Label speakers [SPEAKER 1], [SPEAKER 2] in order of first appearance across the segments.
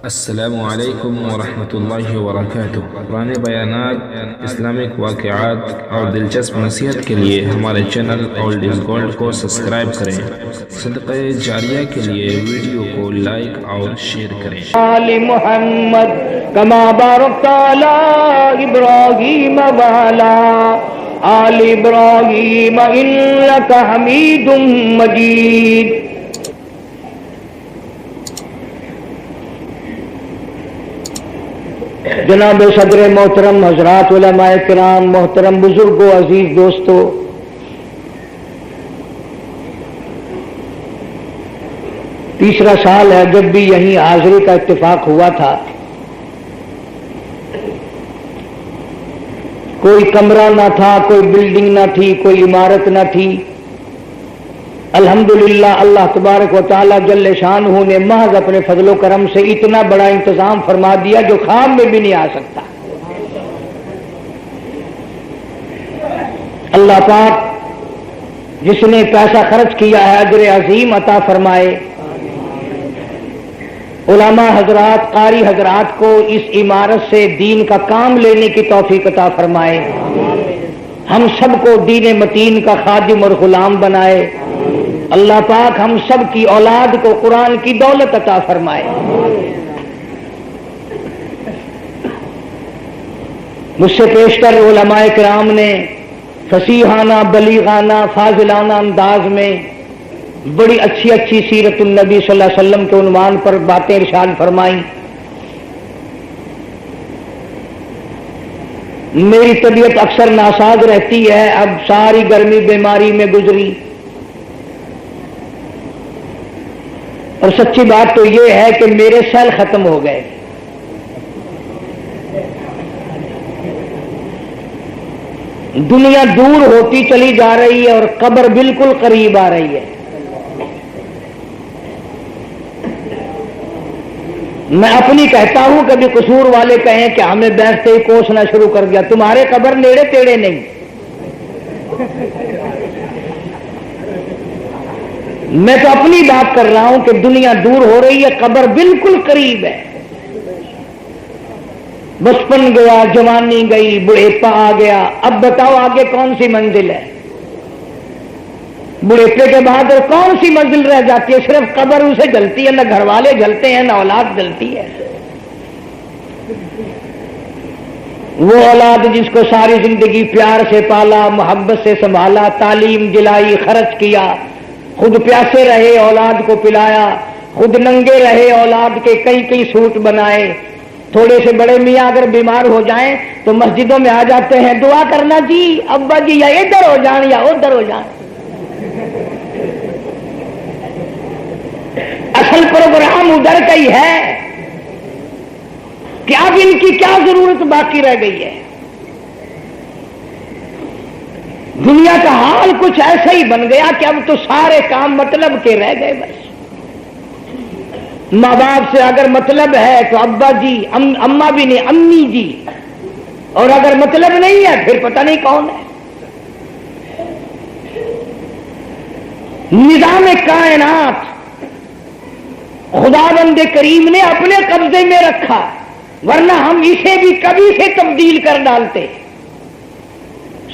[SPEAKER 1] السلام علیکم ورحمۃ اللہ وبرکاتہ۔ پرانے بیانات، اسلامک واقعات اور دلچسپ نصیحت کے لیے ہمارے چینل اولڈ از گولڈ کو سبسکرائب کریں۔ صدقہ جاریہ کے لیے ویڈیو کو لائک اور شیئر کریں۔
[SPEAKER 2] آل محمد کما بارکت علی ابراہیم وعلی آل ابراہیم انک حمید مجید۔ جناب صدر محترم، حضرات علماء کرام، محترم بزرگوں، عزیز دوستو، تیسرا سال ہے جب بھی یہیں حاضری کا اتفاق ہوا تھا۔ کوئی کمرہ نہ تھا، کوئی بلڈنگ نہ تھی، کوئی عمارت نہ تھی۔ الحمدللہ اللہ تبارک و تعالی جل شانہ نے محض اپنے فضل و کرم سے اتنا بڑا انتظام فرما دیا جو خواب میں بھی نہیں آ سکتا۔ اللہ پاک جس نے پیسہ خرچ کیا ہے اجر عظیم عطا فرمائے۔ علماء حضرات، قاری حضرات کو اس عمارت سے دین کا کام لینے کی توفیق عطا فرمائے۔ ہم سب کو دین متین کا خادم اور غلام بنائے۔ اللہ پاک ہم سب کی اولاد کو قرآن کی دولت عطا فرمائے۔ مجھ سے پیشتر علماء کرام نے فصیحانہ، بلیغانہ، فاضلانہ انداز میں بڑی اچھی اچھی سیرت النبی صلی اللہ علیہ وسلم کے عنوان پر باتیں ارشاد فرمائیں۔ میری طبیعت اکثر ناساز رہتی ہے، اب ساری گرمی بیماری میں گزری، اور سچی بات تو یہ ہے کہ میرے سیل ختم ہو گئے۔ دنیا دور ہوتی چلی جا رہی ہے اور قبر بالکل قریب آ رہی ہے۔ میں اپنی کہتا ہوں، کبھی قصور والے کہیں کہ ہمیں بیٹھتے ہی کوسنا شروع کر دیا، تمہارے قبر نیڑے تیڑے نہیں۔ میں تو اپنی بات کر رہا ہوں کہ دنیا دور ہو رہی ہے، قبر بالکل قریب ہے۔ بچپن گیا، جوانی گئی، بڑھیپا آ گیا، اب بتاؤ آگے کون سی منزل ہے؟ بڑھیپے کے بعد اور کون سی منزل رہ جاتی ہے؟ صرف قبر اسے جلتی ہے، نہ گھر والے جلتے ہیں، نہ اولاد جلتی ہے۔ وہ اولاد جس کو ساری زندگی پیار سے پالا، محبت سے سنبھالا، تعلیم دلائی، خرچ کیا، خود پیاسے رہے، اولاد کو پلایا، خود ننگے رہے، اولاد کے کئی کئی سوٹ بنائے۔ تھوڑے سے بڑے میاں اگر بیمار ہو جائیں تو مسجدوں میں آ جاتے ہیں، دعا کرنا جی، ابا جی یا ادھر ہو جائیں یا ادھر ہو جائیں۔ اصل پروگرام ادھر کا ہی ہے کہ اب ان کی کیا ضرورت باقی رہ گئی ہے؟ دنیا کا حال کچھ ایسا ہی بن گیا کہ اب تو سارے کام مطلب کے رہ گئے۔ بس ماں باپ سے اگر مطلب ہے تو ابا جی، اماں بھی نہیں، امی جی، اور اگر مطلب نہیں ہے پھر پتہ نہیں کون ہے۔ نظام کائنات خدا بند کریم نے اپنے قبضے میں رکھا، ورنہ ہم اسے بھی کبھی سے تبدیل کر ڈالتے۔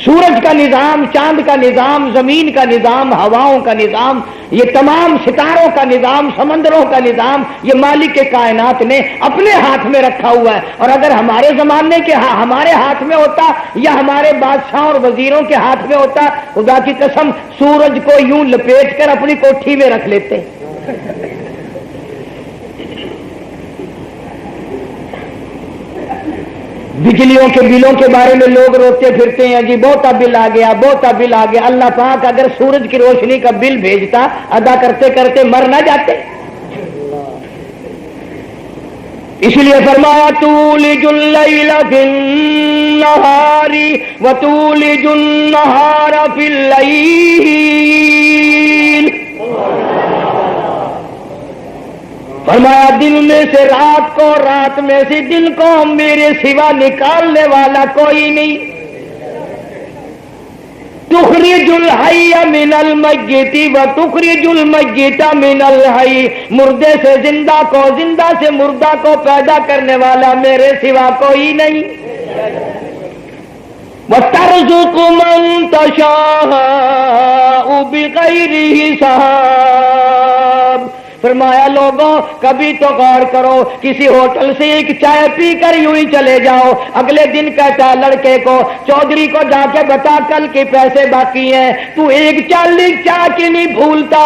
[SPEAKER 2] سورج کا نظام، چاند کا نظام، زمین کا نظام، ہواؤں کا نظام، یہ تمام ستاروں کا نظام، سمندروں کا نظام، یہ مالک کائنات نے اپنے ہاتھ میں رکھا ہوا ہے۔ اور اگر ہمارے زمانے کے ہمارے ہاتھ میں ہوتا یا ہمارے بادشاہوں اور وزیروں کے ہاتھ میں ہوتا، خدا کی قسم سورج کو یوں لپیٹ کر اپنی کوٹھی میں رکھ لیتے۔ بجلیوں کے بلوں کے بارے میں لوگ روتے پھرتے ہیں، جی بہتا بل آ گیا، بہتا بل آ گیا۔ اللہ پاک اگر سورج کی روشنی کا بل بھیجتا، ادا کرتے کرتے مر نہ جاتے۔ اس لیے فرمایا تولج اللیل فی النہار وتولج النہار فی اللیل۔ فرمایا دن میں سے رات کو، رات میں سے دن کو، میرے سوا نکالنے والا کوئی نہیں۔ تخرج الحی من المیت و تخرج المیت من الحی، مردے سے زندہ کو، زندہ سے مردہ کو پیدا کرنے والا میرے سوا کوئی نہیں۔ وَتَرْزُقُ مَن تَشَاءُ بِغَيْرِ حساب۔ فرمایا لوگوں کبھی تو غور کرو، کسی ہوٹل سے ایک چائے پی کر یوں ہی چلے جاؤ، اگلے دن کہتا لڑکے کو، چودھری کو جا کے بتا کل کے پیسے باقی ہیں، تو ایک چالی چائے کی نہیں بھولتا،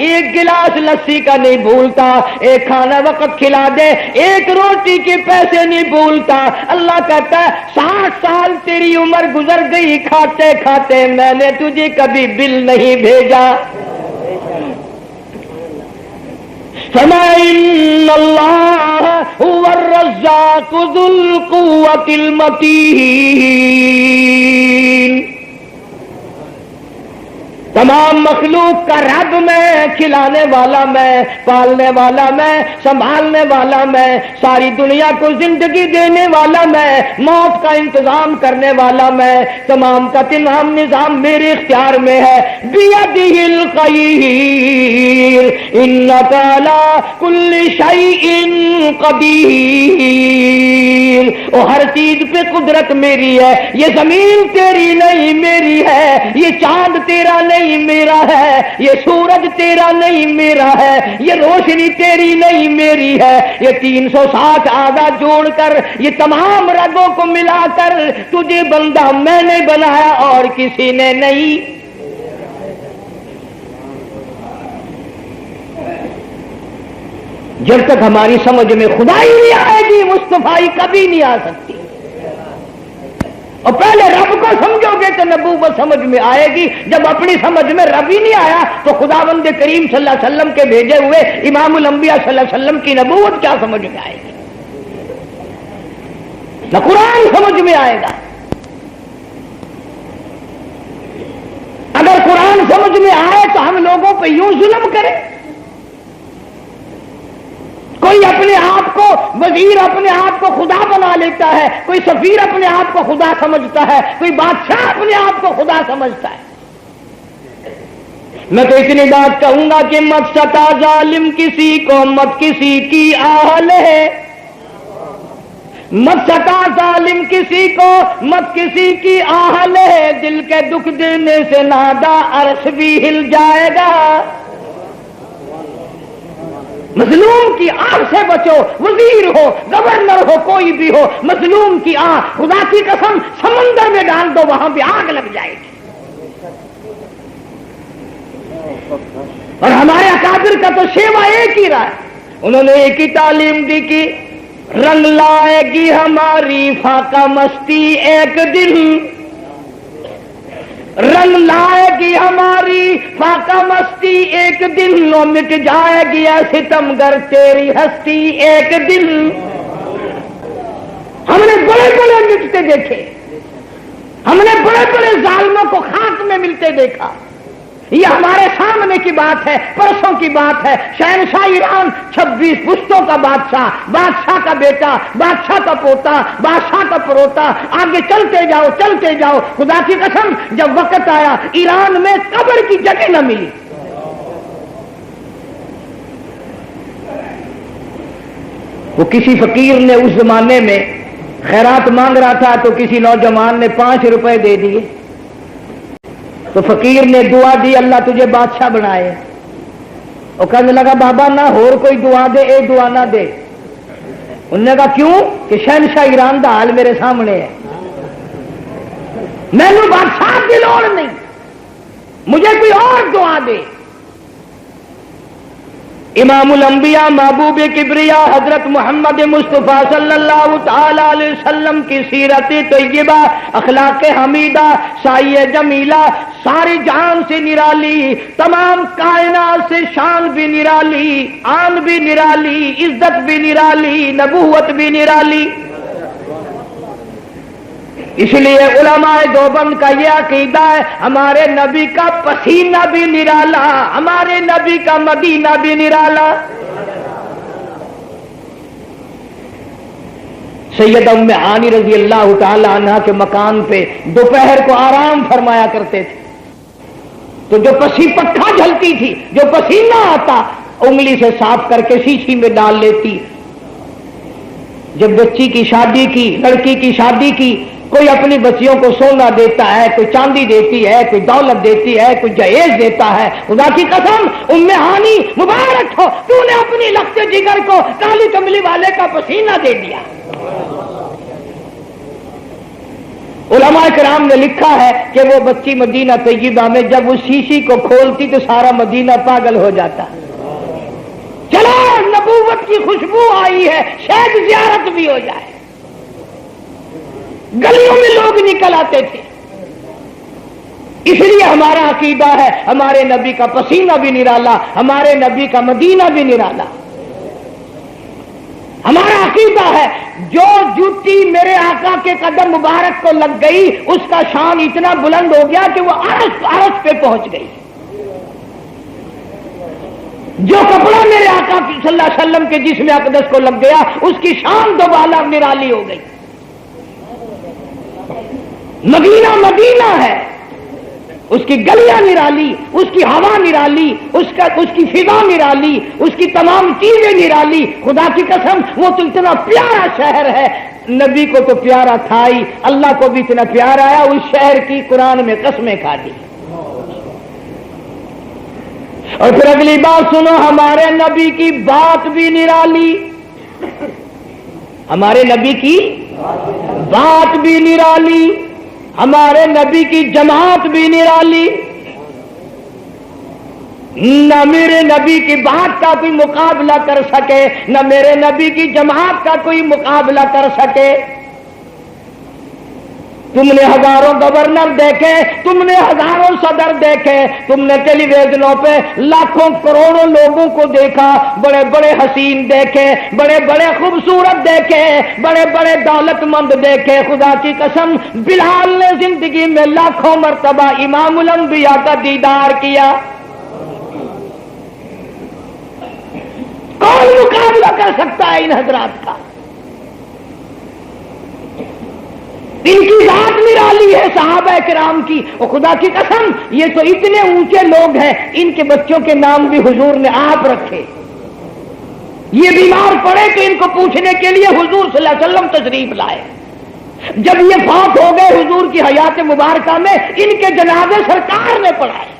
[SPEAKER 2] ایک گلاس لسی کا نہیں بھولتا، ایک کھانا وقت کھلا دے، ایک روٹی کے پیسے نہیں بھولتا۔ اللہ کہتا ہے 60 سال تیری عمر گزر گئی کھاتے کھاتے، میں نے تجھے کبھی بل نہیں بھیجا۔ فَإِنَّ اللَّهَ هُوَ الرَّزَّاقُ ذُو الْقُوَّةِ الْمَتِينُ۔ تمام مخلوق کا رب میں، کھلانے والا میں، پالنے والا میں، سنبھالنے والا میں، ساری دنیا کو زندگی دینے والا میں، موت کا انتظام کرنے والا میں، تمام کا تمام نظام میرے اختیار میں ہے۔ بیدہ الخیر انک علی کل شیء قدیر۔ اور ہر چیز پہ قدرت میری ہے، یہ زمین تیری نہیں میری ہے، یہ چاند تیرا نہیں میرا ہے، یہ سورج تیرا نہیں میرا ہے، یہ روشنی تیری نہیں میری ہے، یہ 360 اعضاء جوڑ کر، یہ تمام رگوں کو ملا کر تجھے بندہ میں نے بنایا اور کسی نے نہیں۔ جب تک ہماری سمجھ میں خدائی نہیں آئے گی مصطفیٰ کبھی نہیں آ سکتی۔ اور پہلے رب کو سمجھو گے تو نبوت سمجھ میں آئے گی، جب اپنی سمجھ میں رب ہی نہیں آیا تو خداوند کریم صلی اللہ علیہ وسلم کے بھیجے ہوئے امام الانبیاء صلی اللہ علیہ وسلم کی نبوت کیا سمجھ میں آئے گی؟ نہ قرآن سمجھ میں آئے گا۔ اگر قرآن سمجھ میں آئے تو ہم لوگوں پہ یوں ظلم کرے؟ کوئی اپنے آپ کو وزیر، اپنے آپ کو خدا بنا لیتا ہے، کوئی سفیر اپنے آپ کو خدا سمجھتا ہے، کوئی بادشاہ اپنے آپ کو خدا سمجھتا ہے۔ میں تو اتنی بات کہوں گا کہ مت ستا ظالم کسی کو، مت کسی کی آہل ہے، مت ستا ظالم کسی کو، مت کسی کی آہل ہے، دل کے دکھ دینے سے نادا عرش بھی ہل جائے گا۔ مظلوم کی آہ سے بچو، وزیر ہو، گورنر ہو، کوئی بھی ہو، مظلوم کی آہ خدا کی قسم سمندر میں ڈال دو، وہاں بھی آگ لگ جائے گی۔ اور ہمارے اکابر کا تو شیوا ایک ہی رہا ہے، انہوں نے ایک ہی تعلیم دی کہ رنگ لائے گی ہماری فاقہ مستی ایک دن، رنگ لائے گی ہماری فاقہ مستی ایک دن، اور مٹ جائے گی ستم گر تیری ہستی ایک دن۔ ہم نے بڑے بڑے مٹتے دیکھے، ہم نے بڑے بڑے ظالموں کو خاک میں ملتے دیکھا، یہ ہمارے سامنے کی بات ہے، پرسوں کی بات ہے۔ شہنشاہ ایران 26 پشتوں کا بادشاہ، بادشاہ کا بیٹا، بادشاہ کا پوتا، بادشاہ کا پروتا، آگے چلتے جاؤ چلتے جاؤ، خدا کی قسم جب وقت آیا ایران میں قبر کی جگہ نہ ملی۔ وہ کسی فقیر نے اس زمانے میں خیرات مانگ رہا تھا تو کسی نوجوان نے 5 روپے دے دیے، تو فقیر نے دعا دی اللہ تجھے بادشاہ بنائے۔ وہ کہنے لگا بابا نہ اور کوئی دعا دے، اے دعا نہ دے۔ انہوں نے کہا کیوں؟ کہ شہنشاہ ایران دا حال میرے سامنے ہے، میں نے بادشاہ کی لوڑ نہیں، مجھے کوئی اور دعا دے۔ امام الانبیاء محبوب کبریا حضرت محمد مصطفیٰ صلی اللہ تعالی علیہ وسلم کی سیرت طیبہ، اخلاق حمیدہ، سایہ جمیلہ، ساری جان سے نرالی، تمام کائنات سے شان بھی نرالی، آن بھی نرالی، عزت بھی نرالی، نبوت بھی نرالی۔ اس لیے علماء دیوبند کا یہ عقیدہ ہے ہمارے نبی کا پسینہ بھی نرالا، ہمارے نبی کا مدینہ بھی نرالا۔ سید ام ہانی رضی اللہ تعالی عنہ کے مکان پہ دوپہر کو آرام فرمایا کرتے تھے، تو جو پسی پکھا جھلتی تھی، جو پسینہ آتا انگلی سے صاف کر کے شیشی میں ڈال لیتی۔ جب بچی کی شادی کی، لڑکی کی شادی کی، کوئی اپنی بچیوں کو سونا دیتا ہے، کوئی چاندی دیتی ہے، کوئی دولت دیتی ہے، کوئی جہیز دیتا ہے، خدا کی قسم ام ہانی مبارک ہو، تو نے اپنی لخت جگر کو کالی کملی والے کا پسینہ دے دیا۔ علماء کرام نے لکھا ہے کہ وہ بچی مدینہ طیبہ میں جب اس شیشی کو کھولتی تو سارا مدینہ پاگل ہو جاتا۔ چلو نبوت کی خوشبو آئی ہے، شاید زیارت بھی ہو جائے۔ گلیوں میں لوگ نکل آتے تھے۔ اس لیے ہمارا عقیدہ ہے ہمارے نبی کا پسینہ بھی نرالا، ہمارے نبی کا مدینہ بھی نرالا۔ ہمارا عقیدہ ہے جو جوتی میرے آقا کے قدم مبارک کو لگ گئی اس کا شان اتنا بلند ہو گیا کہ وہ عرش پہ پہنچ گئی۔ جو کپڑا میرے آقا صلی اللہ علیہ وسلم کے جسم اقدس کو لگ گیا اس کی شان دوبالا نرالی ہو گئی۔ مدینہ مدینہ ہے، اس کی گلیاں نرالی، اس کی ہوا نرالی، اس کی فضا نرالی، اس کی تمام چیزیں نرالی۔ خدا کی قسم وہ تو اتنا پیارا شہر ہے، نبی کو تو پیارا تھا ہی، اللہ کو بھی اتنا پیارا آیا، اس شہر کی قرآن میں قسمیں کھا دی۔ اور پھر اگلی بات سنو، ہمارے نبی کی بات بھی نرالی، ہمارے نبی کی بات بھی نرالی، ہمارے نبی کی جماعت بھی نرالی۔ نہ میرے نبی کی بات کا کوئی مقابلہ کر سکے، نہ میرے نبی کی جماعت کا کوئی مقابلہ کر سکے۔ تم نے ہزاروں گورنر دیکھے، تم نے ہزاروں صدر دیکھے، تم نے ٹیلی ویژنوں پہ لاکھوں کروڑوں لوگوں کو دیکھا، بڑے بڑے حسین دیکھے، بڑے بڑے خوبصورت دیکھے، بڑے بڑے دولت مند دیکھے۔ خدا کی قسم بلال نے زندگی میں لاکھوں مرتبہ امام الانبیاء کا دیدار کیا۔ کون مقابلہ کر سکتا ہے ان حضرات کا؟ ان کی ذات نرالی ہے صحابہ کرام کی، اور خدا کی قسم یہ تو اتنے اونچے لوگ ہیں، ان کے بچوں کے نام بھی حضور نے آپ رکھے۔ یہ بیمار پڑے تو ان کو پوچھنے کے لیے حضور صلی اللہ علیہ وسلم تشریف لائے۔ جب یہ فوت ہو گئے حضور کی حیات مبارکہ میں ان کے جنازے سرکار نے پڑھائے۔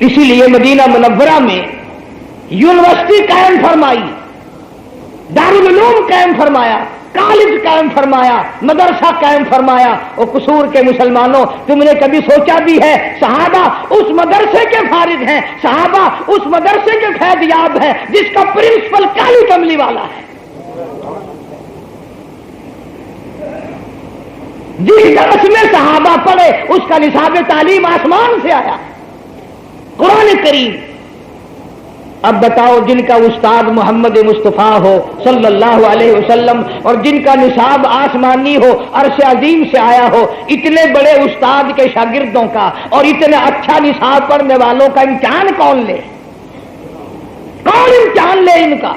[SPEAKER 2] اسی لیے مدینہ منورہ میں یونیورسٹی قائم فرمائی، دارالعلوم قائم فرمایا، کالج قائم فرمایا، مدرسہ قائم فرمایا۔ اور قصور کے مسلمانوں، تم نے کبھی سوچا بھی ہے صحابہ اس مدرسے کے فارغ ہیں، صحابہ اس مدرسے کے فیض یاب ہیں جس کا پرنسپل کالی کملی والا ہے، جس درس میں صحابہ پڑھے اس کا نصاب تعلیم آسمان سے آیا، قرآن کریم۔ اب بتاؤ جن کا استاد محمد مصطفیٰ ہو صلی اللہ علیہ وسلم اور جن کا نصاب آسمانی ہو، عرش عظیم سے آیا ہو، اتنے بڑے استاد کے شاگردوں کا اور اتنے اچھا نصاب پڑھنے والوں کا امتحان کون لے؟ کون امتحان لے ان کا؟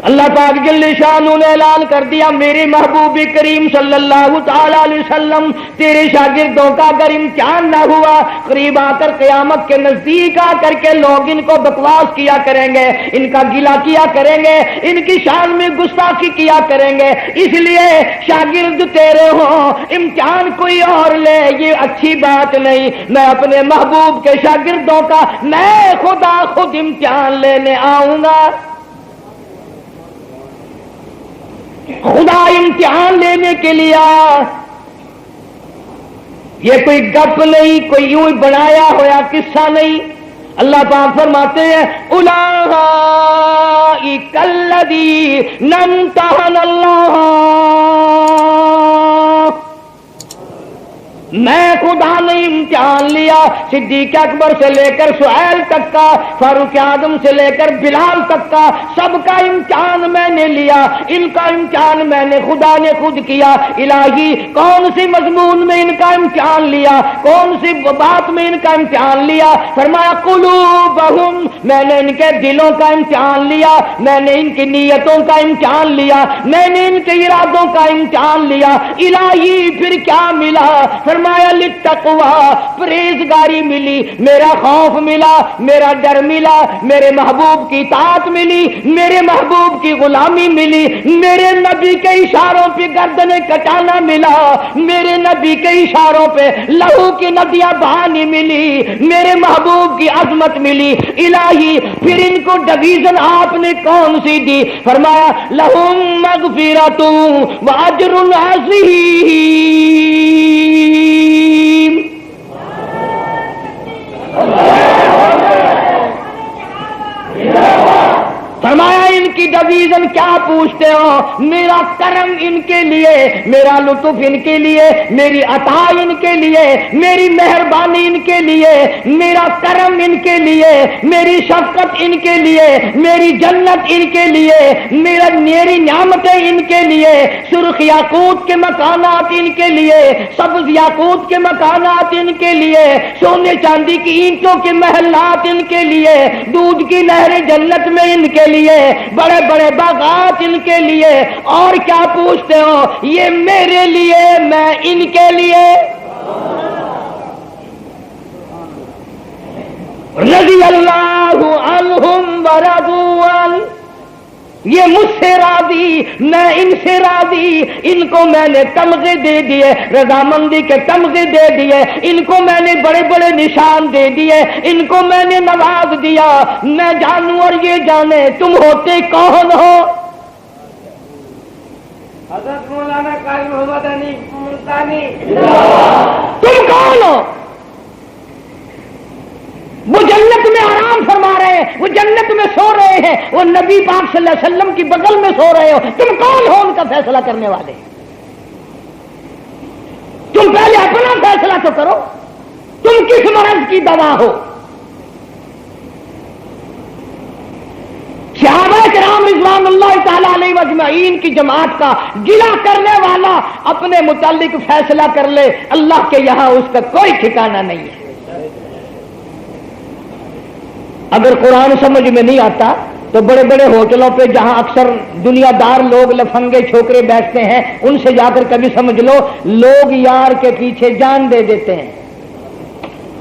[SPEAKER 2] اللہ پاک جل شانہ نے اعلان کر دیا، میرے محبوب کریم صلی اللہ تعالی علیہ وسلم تیرے شاگردوں کا اگر امتحان نہ ہوا، قریب آ کر قیامت کے نزدیک آ کر کے لوگ ان کو بکواس کیا کریں گے، ان کا گلا کیا کریں گے، ان کی شان میں گستاخی کیا کریں گے۔ اس لیے شاگرد تیرے ہوں، امتحان کوئی اور لے یہ اچھی بات نہیں۔ میں اپنے محبوب کے شاگردوں کا میں خدا خود امتحان لینے آؤں گا۔ خدا امتحان لینے کے لیے آیا، یہ کوئی گپ نہیں، کوئی یوں ہی بنایا ہوا قصہ نہیں۔ اللہ پاک فرماتے ہیں اولئک الذین امتحن اللہ، میں خدا نے امتحان لیا صدیق اکبر سے لے کر سہیل تک کا، فاروق اعظم سے لے کر بلال تک کا، سب کا امتحان میں نے لیا، ان کا امتحان میں نے خدا نے خود کیا۔ الہی کون سی مضمون میں ان کا امتحان لیا، کون سی بات میں ان کا امتحان لیا؟ فرمایا قلوبہم، میں نے ان کے دلوں کا امتحان لیا، میں نے ان کی نیتوں کا امتحان لیا، میں نے ان کے ارادوں کا امتحان لیا۔ الہی پھر کیا ملا؟ فرمایا للتقوی، پرہیزگاری ملی، میرا خوف ملا، میرا ڈر ملا، میرے محبوب کی اطاعت ملی، میرے محبوب کی غلامی ملی، میرے نبی کے اشاروں پہ گردنیں کٹانا ملا، میرے نبی کے اشاروں پہ لہو کی ندیاں بہانی ملی، میرے محبوب کی عظمت ملی۔ الہی پھر ان کو ڈویژن آپ نے کون سی دی؟ فرمایا لہم مغفرۃ واجر عظیم۔ فرمایا ان کی ڈویژن کیا پوچھتے ہو؟ میرا کرم ان کے لیے، میرا لطف ان کے لیے، میری عطا ان کے لیے، میری مہربانی ان کے لیے، میرا کرم ان کے لیے، میری شفقت ان کے لیے، میری جنت ان کے لیے، میری نعمتیں ان کے لیے، سرخ یاقوت کے مکانات ان کے لیے، سبز یاقوت کے مکانات ان کے لیے، سونے چاندی کی اینٹوں کے محلات ان کے لیے، دودھ کی نہریں جنت میں ان کے لیے، بڑے بڑے باغات ان کے لیے، اور کیا پوچھتے ہو؟ یہ میرے لیے، میں ان کے لیے۔ رضی اللہ عنہم ورضوا عنہ، یہ مجھ سے راضی، میں ان سے راضی، ان کو میں نے تمغے دے دیے، رضامندی کے تمغے دے دیے، ان کو میں نے بڑے بڑے نشان دے دیے، ان کو میں نے نواز دیا۔ میں جانوں اور یہ جانے تم ہوتے کون ہو؟ حضرت مولانا قاری محمد علی ملتانی، تم کون ہو؟ وہ جنت میں آرام فرما رہے ہیں، وہ جنت میں سو رہے ہیں، وہ نبی پاک صلی اللہ علیہ وسلم کی بغل میں سو رہے ہو، تم کون ہو ان کا فیصلہ کرنے والے؟ تم پہلے اپنا فیصلہ تو کرو، تم کس مرض کی دوا ہو؟ صحابہ کرام رضوان اللہ تعالی علیہ اجمعین کی جماعت کا گلہ کرنے والا اپنے متعلق فیصلہ کر لے، اللہ کے یہاں اس کا کوئی ٹھکانہ نہیں ہے۔ اگر قرآن سمجھ میں نہیں آتا تو بڑے بڑے ہوٹلوں پہ جہاں اکثر دنیا دار لوگ لفنگے چھوکرے بیٹھتے ہیں، ان سے جا کر کبھی سمجھ لو، لوگ یار کے پیچھے جان دے دیتے ہیں،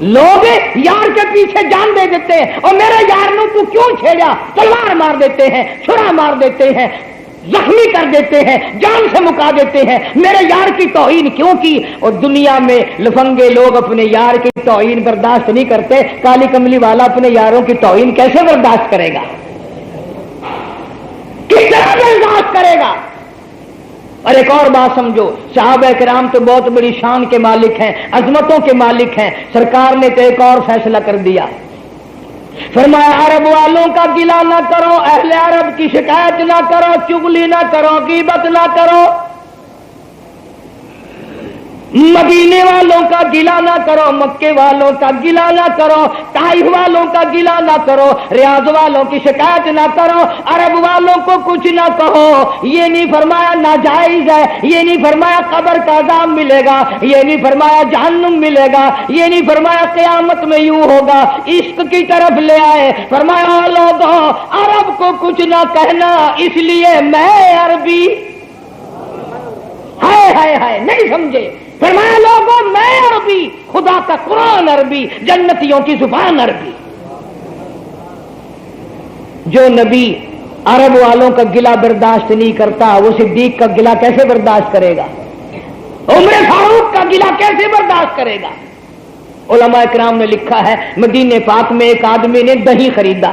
[SPEAKER 2] لوگ یار کے پیچھے جان دے دیتے ہیں، اور میرے یار نے تو کیوں چھیڑا، تلوار مار دیتے ہیں، چھڑا مار دیتے ہیں، زخمی کر دیتے ہیں، جان سے مکا دیتے ہیں، میرے یار کی توہین کیوں کی؟ اور دنیا میں لفنگے لوگ اپنے یار کی توہین برداشت نہیں کرتے، کالی کملی والا اپنے یاروں کی توہین کیسے برداشت کرے گا؟ کس طرح برداشت کرے گا؟ اور ایک اور بات سمجھو، صحابہ کرام تو بہت بڑی شان کے مالک ہیں، عظمتوں کے مالک ہیں، سرکار نے تو ایک اور فیصلہ کر دیا، فرمایا عرب والوں کا گلہ نہ کرو، اہل عرب کی شکایت نہ کرو، چغلی نہ کرو، غیبت نہ کرو، مدینے والوں کا گلہ نہ کرو، مکے والوں کا گلہ نہ کرو، طائف والوں کا گلہ نہ کرو، ریاض والوں کی شکایت نہ کرو، عرب والوں کو کچھ نہ کہو۔ یہ نہیں فرمایا ناجائز ہے، یہ نہیں فرمایا قبر کا عذاب ملے گا، یہ نہیں فرمایا جہنم ملے گا، یہ نہیں فرمایا قیامت میں یوں ہوگا، عشق کی طرف لے آئے، فرمایا لوگوں عرب کو کچھ نہ کہنا، اس لیے میں عربی، ہائے نہیں سمجھے، فرمایا لوگوں میں عربی، خدا کا قرآن عربی، جنتیوں کی زبان عربی۔ جو نبی عرب والوں کا گلہ برداشت نہیں کرتا، وہ صدیق کا گلہ کیسے برداشت کرے گا؟ عمر فاروق کا گلہ کیسے برداشت کرے گا؟ علماء کرام نے لکھا ہے، مدینے پاک میں ایک آدمی نے دہی خریدا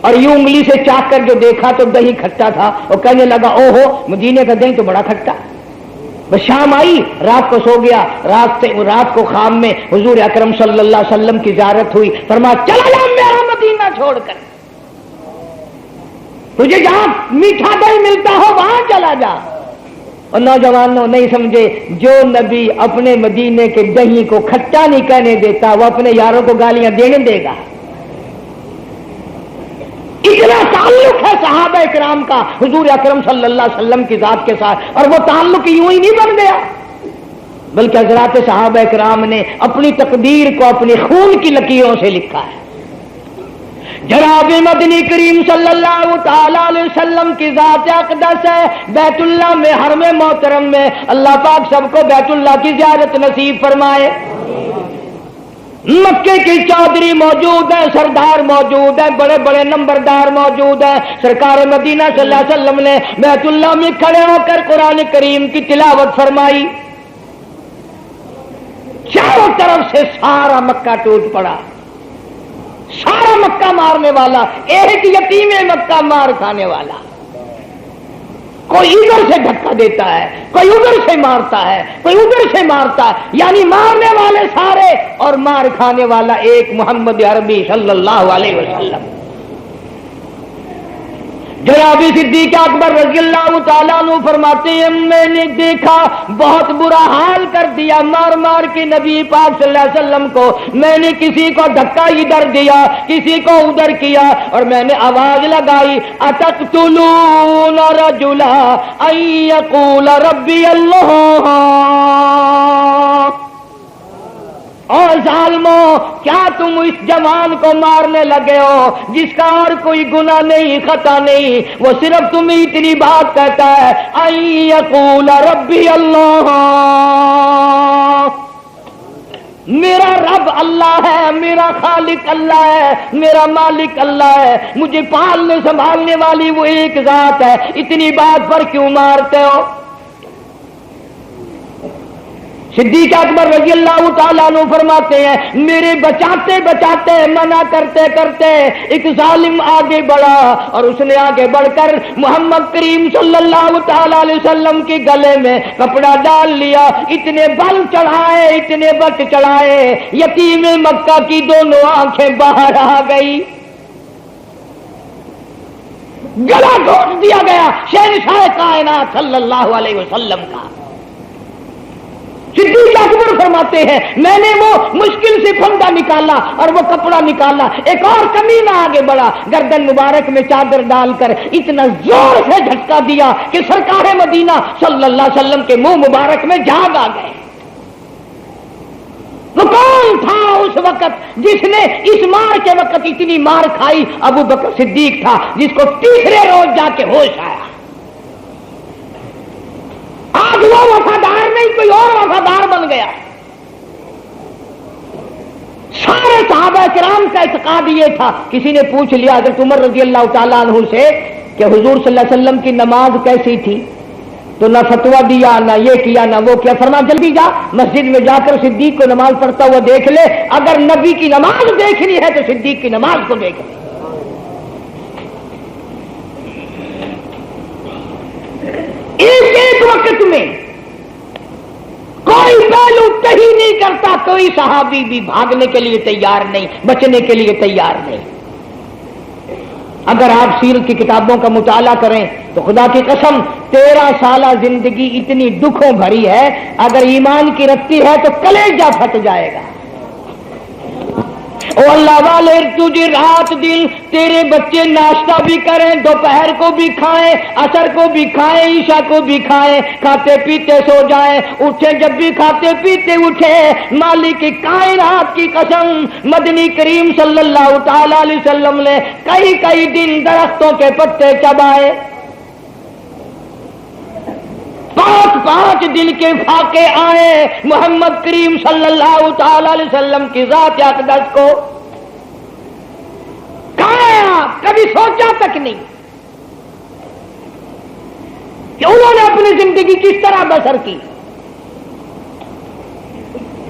[SPEAKER 2] اور یوں انگلی سے چاک کر جو دیکھا تو دہی کھٹا تھا، اور کہنے لگا اوہو مدینے کا دہی تو بڑا کھٹا۔ بس شام آئی، رات کو سو گیا، رات کو خواب میں حضور اکرم صلی اللہ علیہ وسلم کی زیارت ہوئی، فرمایا چلا جا میرا مدینہ چھوڑ کر، تجھے جہاں میٹھا دہی ملتا ہو وہاں چلا جا۔ اور نوجوانوں نہیں سمجھے، جو نبی اپنے مدینے کے دہی کو کھٹا نہیں کہنے دیتا وہ اپنے یاروں کو گالیاں دینے دے گا؟ اتنا تعلق ہے صحابہ کرام کا حضور اکرم صلی اللہ علیہ وسلم کی ذات کے ساتھ، اور وہ تعلق یوں ہی نہیں بن گیا، بلکہ حضرات صحابہ کرام نے اپنی تقدیر کو اپنی خون کی لکیروں سے لکھا ہے۔ جناب مدنی کریم صلی اللہ تعالی علیہ وسلم کی ذات اقدس ہے، بیت اللہ میں حرم محترم میں اللہ پاک سب کو بیت اللہ کی زیارت نصیب فرمائے۔ مکے کی چودھری موجود ہے، سردار موجود ہے، بڑے بڑے نمبردار موجود ہیں، سرکار مدینہ صلی اللہ علیہ وسلم نے بیت اللہ میں کھڑے ہو کر قرآن کریم کی تلاوت فرمائی، چاروں طرف سے سارا مکہ ٹوٹ پڑا، سارا مکہ مارنے والا، ایک یتیم مکہ مار کھانے والا، کوئی ادھر سے دھکا دیتا ہے، کوئی ادھر سے مارتا ہے، کوئی ادھر سے مارتا ہے، یعنی مارنے والے سارے اور مار کھانے والا ایک محمد عربی صلی اللہ علیہ وسلم۔ جناب صدیق اکبر رضی اللہ تعالیٰ عنہ فرماتے ہیں میں نے دیکھا بہت برا حال کر دیا مار مار کے نبی پاک صلی اللہ علیہ وسلم کو، میں نے کسی کو دھکا ادھر دیا کسی کو ادھر کیا، اور میں نے آواز لگائی اتقتلون رجلا ان یقول ربی اللہ، اور ظالموں کیا تم اس جوان کو مارنے لگے ہو جس کا اور کوئی گناہ نہیں خطا نہیں، وہ صرف تمہیں اتنی بات کہتا ہے ان یقول ربی اللہ، میرا رب اللہ ہے، میرا خالق اللہ ہے، میرا مالک اللہ ہے، مجھے پالنے سنبھالنے والی وہ ایک ذات ہے، اتنی بات پر کیوں مارتے ہو؟ صدیق اکبر رضی اللہ تعالیٰ عنہ فرماتے ہیں میرے بچاتے بچاتے منع کرتے کرتے ایک ظالم آگے بڑھا، اور اس نے آگے بڑھ کر محمد کریم صلی اللہ تعالیٰ علیہ وسلم کے گلے میں کپڑا ڈال لیا، اتنے بل چڑھائے اتنے بت چڑھائے، یتیم مکہ کی دونوں آنکھیں باہر آ گئی، گلا گھونٹ دیا گیا شہنشاہ کائنات صلی اللہ علیہ وسلم کا۔ صدیق اکبر فرماتے ہیں میں نے وہ مشکل سے پھندا نکالا اور وہ کپڑا نکالا، ایک اور کمینہ آگے بڑھا، گردن مبارک میں چادر ڈال کر اتنا زور سے جھٹکا دیا کہ سرکار مدینہ صلی اللہ علیہ وسلم کے منہ مبارک میں جھاگ آ گئے۔ وہ کون تھا اس وقت جس نے اس مار کے وقت اتنی مار کھائی؟ ابو بکر صدیق تھا، جس کو تیسرے روز جا کے ہوش آیا۔ آج وہ وفادار نہیں کوئی اور وفادار بن گیا۔ سارے صحابہ کرام کا اعتقاد یہ تھا، کسی نے پوچھ لیا حضرت عمر رضی اللہ تعالیٰ عنہ سے کہ حضور صلی اللہ علیہ وسلم کی نماز کیسی تھی، تو نہ فتوا دیا نہ یہ کیا نہ وہ کیا، فرمایا جلدی جا مسجد میں جا کر صدیق کو نماز پڑھتا ہوا دیکھ لے، اگر نبی کی نماز دیکھنی ہے تو صدیق کی نماز کو دیکھ لے۔ ایک وقت میں کوئی پہلو کہیں نہیں کرتا، کوئی صحابی بھی بھاگنے کے لیے تیار نہیں، بچنے کے لیے تیار نہیں۔ اگر آپ سیرت کی کتابوں کا مطالعہ کریں تو خدا کی قسم 13 سالہ زندگی اتنی دکھوں بھری ہے، اگر ایمان کی رکھتی ہے تو کلیجہ پھٹ جائے گا۔ او اللہ والے تجھے رات دن تیرے بچے ناشتہ بھی کریں، دوپہر کو بھی کھائیں، عصر کو بھی کھائیں، عشاء کو بھی کھائیں، کھاتے پیتے سو جائیں، اٹھیں جب بھی کھاتے پیتے اٹھے، مالک کائنات کی قسم مدنی کریم صلی اللہ تعالی علیہ وسلم نے کئی کئی دن درختوں کے پتے چبائے، 5 دن کے فاقے آئے محمد کریم صلی اللہ تعالی علیہ وسلم کی ذات اقدس کو، کہاں کبھی سوچا تک نہیں کہ انہوں نے اپنی زندگی کس طرح بسر کی۔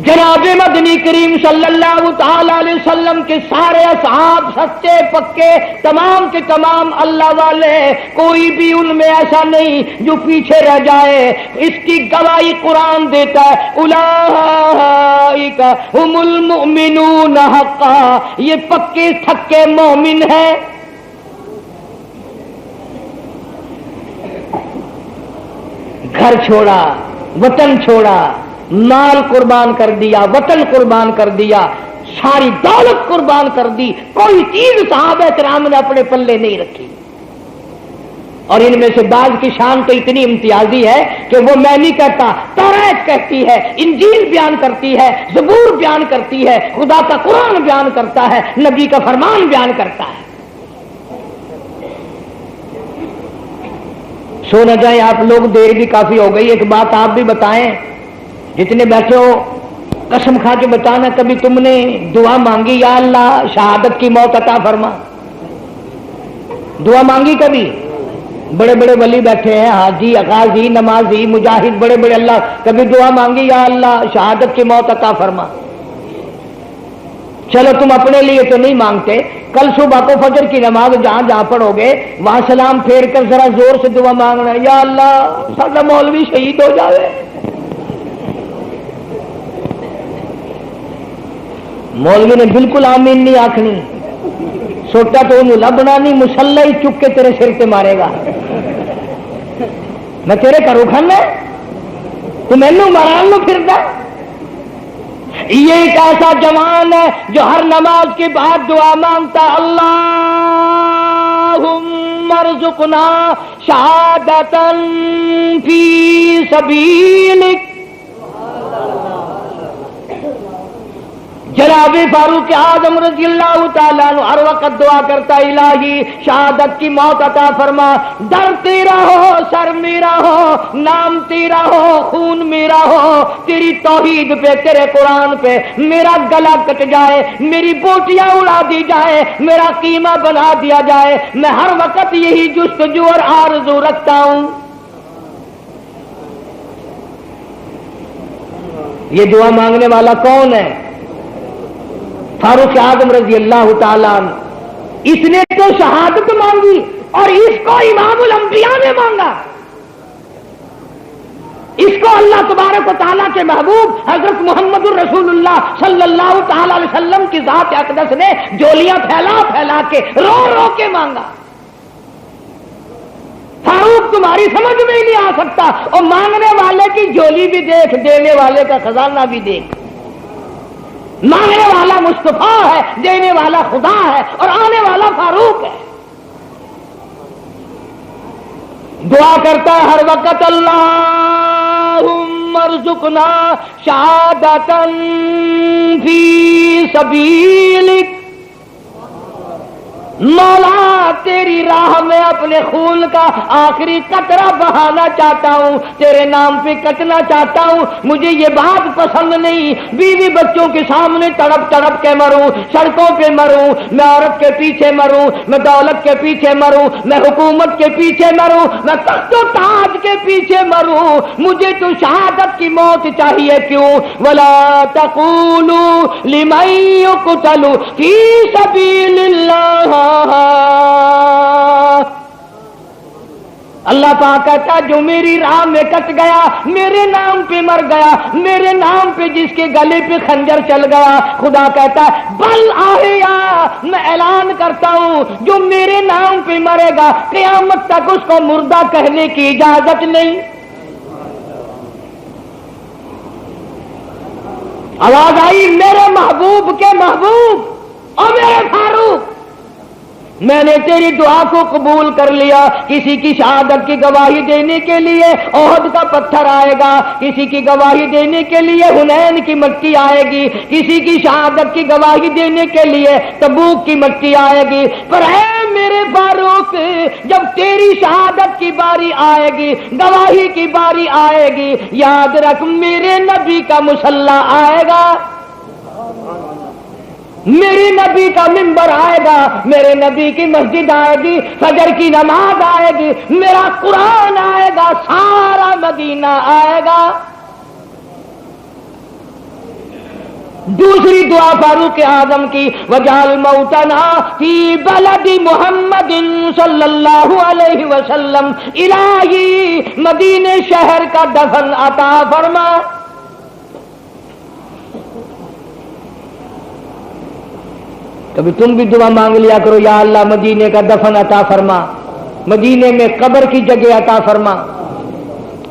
[SPEAKER 2] جناب مدنی کریم صلی اللہ تعالی علیہ وسلم کے سارے اصحاب سچے پکے، تمام کے تمام اللہ والے، کوئی بھی ان میں ایسا نہیں جو پیچھے رہ جائے۔ اس کی گواہی قرآن دیتا ہے اولئک ھم المؤمنون حقا، یہ پکے تھکے مومن ہیں۔ گھر چھوڑا، وطن چھوڑا، مال قربان کر دیا، وطن قربان کر دیا، ساری دولت قربان کر دی، کوئی چیز صحابہ کرام نے اپنے پلے نہیں رکھی. اور ان میں سے بعض کی شان تو اتنی امتیازی ہے کہ وہ میں نہیں کہتا، توریت کہتی ہے، انجیل بیان کرتی ہے، زبور بیان کرتی ہے، خدا کا قرآن بیان کرتا ہے، نبی کا فرمان بیان کرتا ہے. سو نہ جائیں آپ لوگ، دیر بھی کافی ہو گئی. ایک بات آپ بھی بتائیں، جتنے بیٹھے ہو قسم کھا کے بتانا کبھی تم نے دعا مانگی یا اللہ شہادت کی موت عطا فرما؟ دعا مانگی کبھی؟ بڑے بڑے ولی بیٹھے ہیں، حاجی، غازی، نمازی، مجاہد، بڑے بڑے، اللہ کبھی دعا مانگی یا اللہ شہادت کی موت عطا فرما؟ چلو تم اپنے لیے تو نہیں مانگتے، کل صبح کو فجر کی نماز جہاں جہاں پڑھو گے وہاں سلام پھیر کر ذرا زور سے دعا مانگنا، یا اللہ سارا مولوی شہید ہو جائے. مولوی نے بالکل آمین نہیں آخنی، سوٹا تو انہوں لبنا نہیں، مسلح ہی چک کے تیرے سر پہ مارے گا. میں تیرے گھروں کھانا تو مینو ماران لو پھر دا. یہ ایک ایسا جوان ہے جو ہر نماز کے بعد دعا مانگتا، اللہم ارزقنا شہادتا فی سبیلک. جناب فاروق اعظم رضی اللہ تعالیٰ عنہ ہر وقت دعا کرتا، الہی شہادت کی موت عطا فرما، در تیرا ہو، سر میرا ہو، نام تیرا ہو، خون میرا ہو، تیری توحید پہ، تیرے قرآن پہ میرا گلا کٹ جائے، میری بوٹیاں اڑا دی جائے، میرا قیمہ بنا دیا جائے، میں ہر وقت یہی جستجو اور آرزو رکھتا ہوں. یہ دعا مانگنے والا کون ہے؟ فاروق اعظم رضی اللہ تعالیٰ عنہ. اس نے تو شہادت مانگی اور اس کو امام الانبیاء نے مانگا. اس کو اللہ تبارک و تعالیٰ کے محبوب حضرت محمد الرسول اللہ صلی اللہ تعالی علیہ وسلم کی ذات اقدس نے جولیاں پھیلا پھیلا کے رو رو کے مانگا. فاروق تمہاری سمجھ میں ہی نہیں آ سکتا، اور مانگنے والے کی جولی بھی دیکھ، دینے والے کا خزانہ بھی دیکھ. مانگنے والا مصطفیٰ ہے، دینے والا خدا ہے، اور آنے والا فاروق ہے. دعا کرتا ہے ہر وقت، اللہم ارزقنا شہادتا فی سبیلک. مولا تیری راہ میں اپنے خون کا آخری قطرہ بہانا چاہتا ہوں، تیرے نام پہ کٹنا چاہتا ہوں. مجھے یہ بات پسند نہیں بیوی بچوں کے سامنے تڑپ تڑپ کے مروں، سڑکوں پہ مروں، میں عورت کے پیچھے مروں، میں دولت کے پیچھے مروں، میں حکومت کے پیچھے مروں، میں تخت و تاج کے پیچھے مروں. مجھے تو شہادت کی موت چاہیے. کیوں؟ ولا تقولوا لمن يقتل في سبيل الله. اللہ پاک کہتا جو میری راہ میں کٹ گیا، میرے نام پہ مر گیا، میرے نام پہ جس کے گلے پہ خنجر چل گیا، خدا کہتا ہے بل آہیا، میں اعلان کرتا ہوں جو میرے نام پہ مرے گا قیامت تک اس کو مردہ کہنے کی اجازت نہیں. آواز آئی میرے محبوب کے محبوب اور میرے فاروق، میں نے تیری دعا کو قبول کر لیا. کسی کی شہادت کی گواہی دینے کے لیے احد کا پتھر آئے گا، کسی کی گواہی دینے کے لیے حنین کی مٹی آئے گی، کسی کی شہادت کی گواہی دینے کے لیے تبوک کی مٹی آئے گی. پر اے میرے فاروق، جب تیری شہادت کی باری آئے گی، گواہی کی باری آئے گی، یاد رکھ میرے نبی کا مصلی آئے گا، میری نبی کا منبر آئے گا، میرے نبی کی مسجد آئے گی، فجر کی نماز آئے گی، میرا قرآن آئے گا، سارا مدینہ آئے گا. دوسری دعا فاروق اعظم کی، وجعل موتنا فی بلد محمد صلی اللہ علیہ وسلم. الہی مدینے شہر کا دفن عطا فرما. کبھی تم بھی دعا مانگ لیا کرو، یا اللہ مدینے کا دفن عطا فرما، مدینے میں قبر کی جگہ عطا فرما.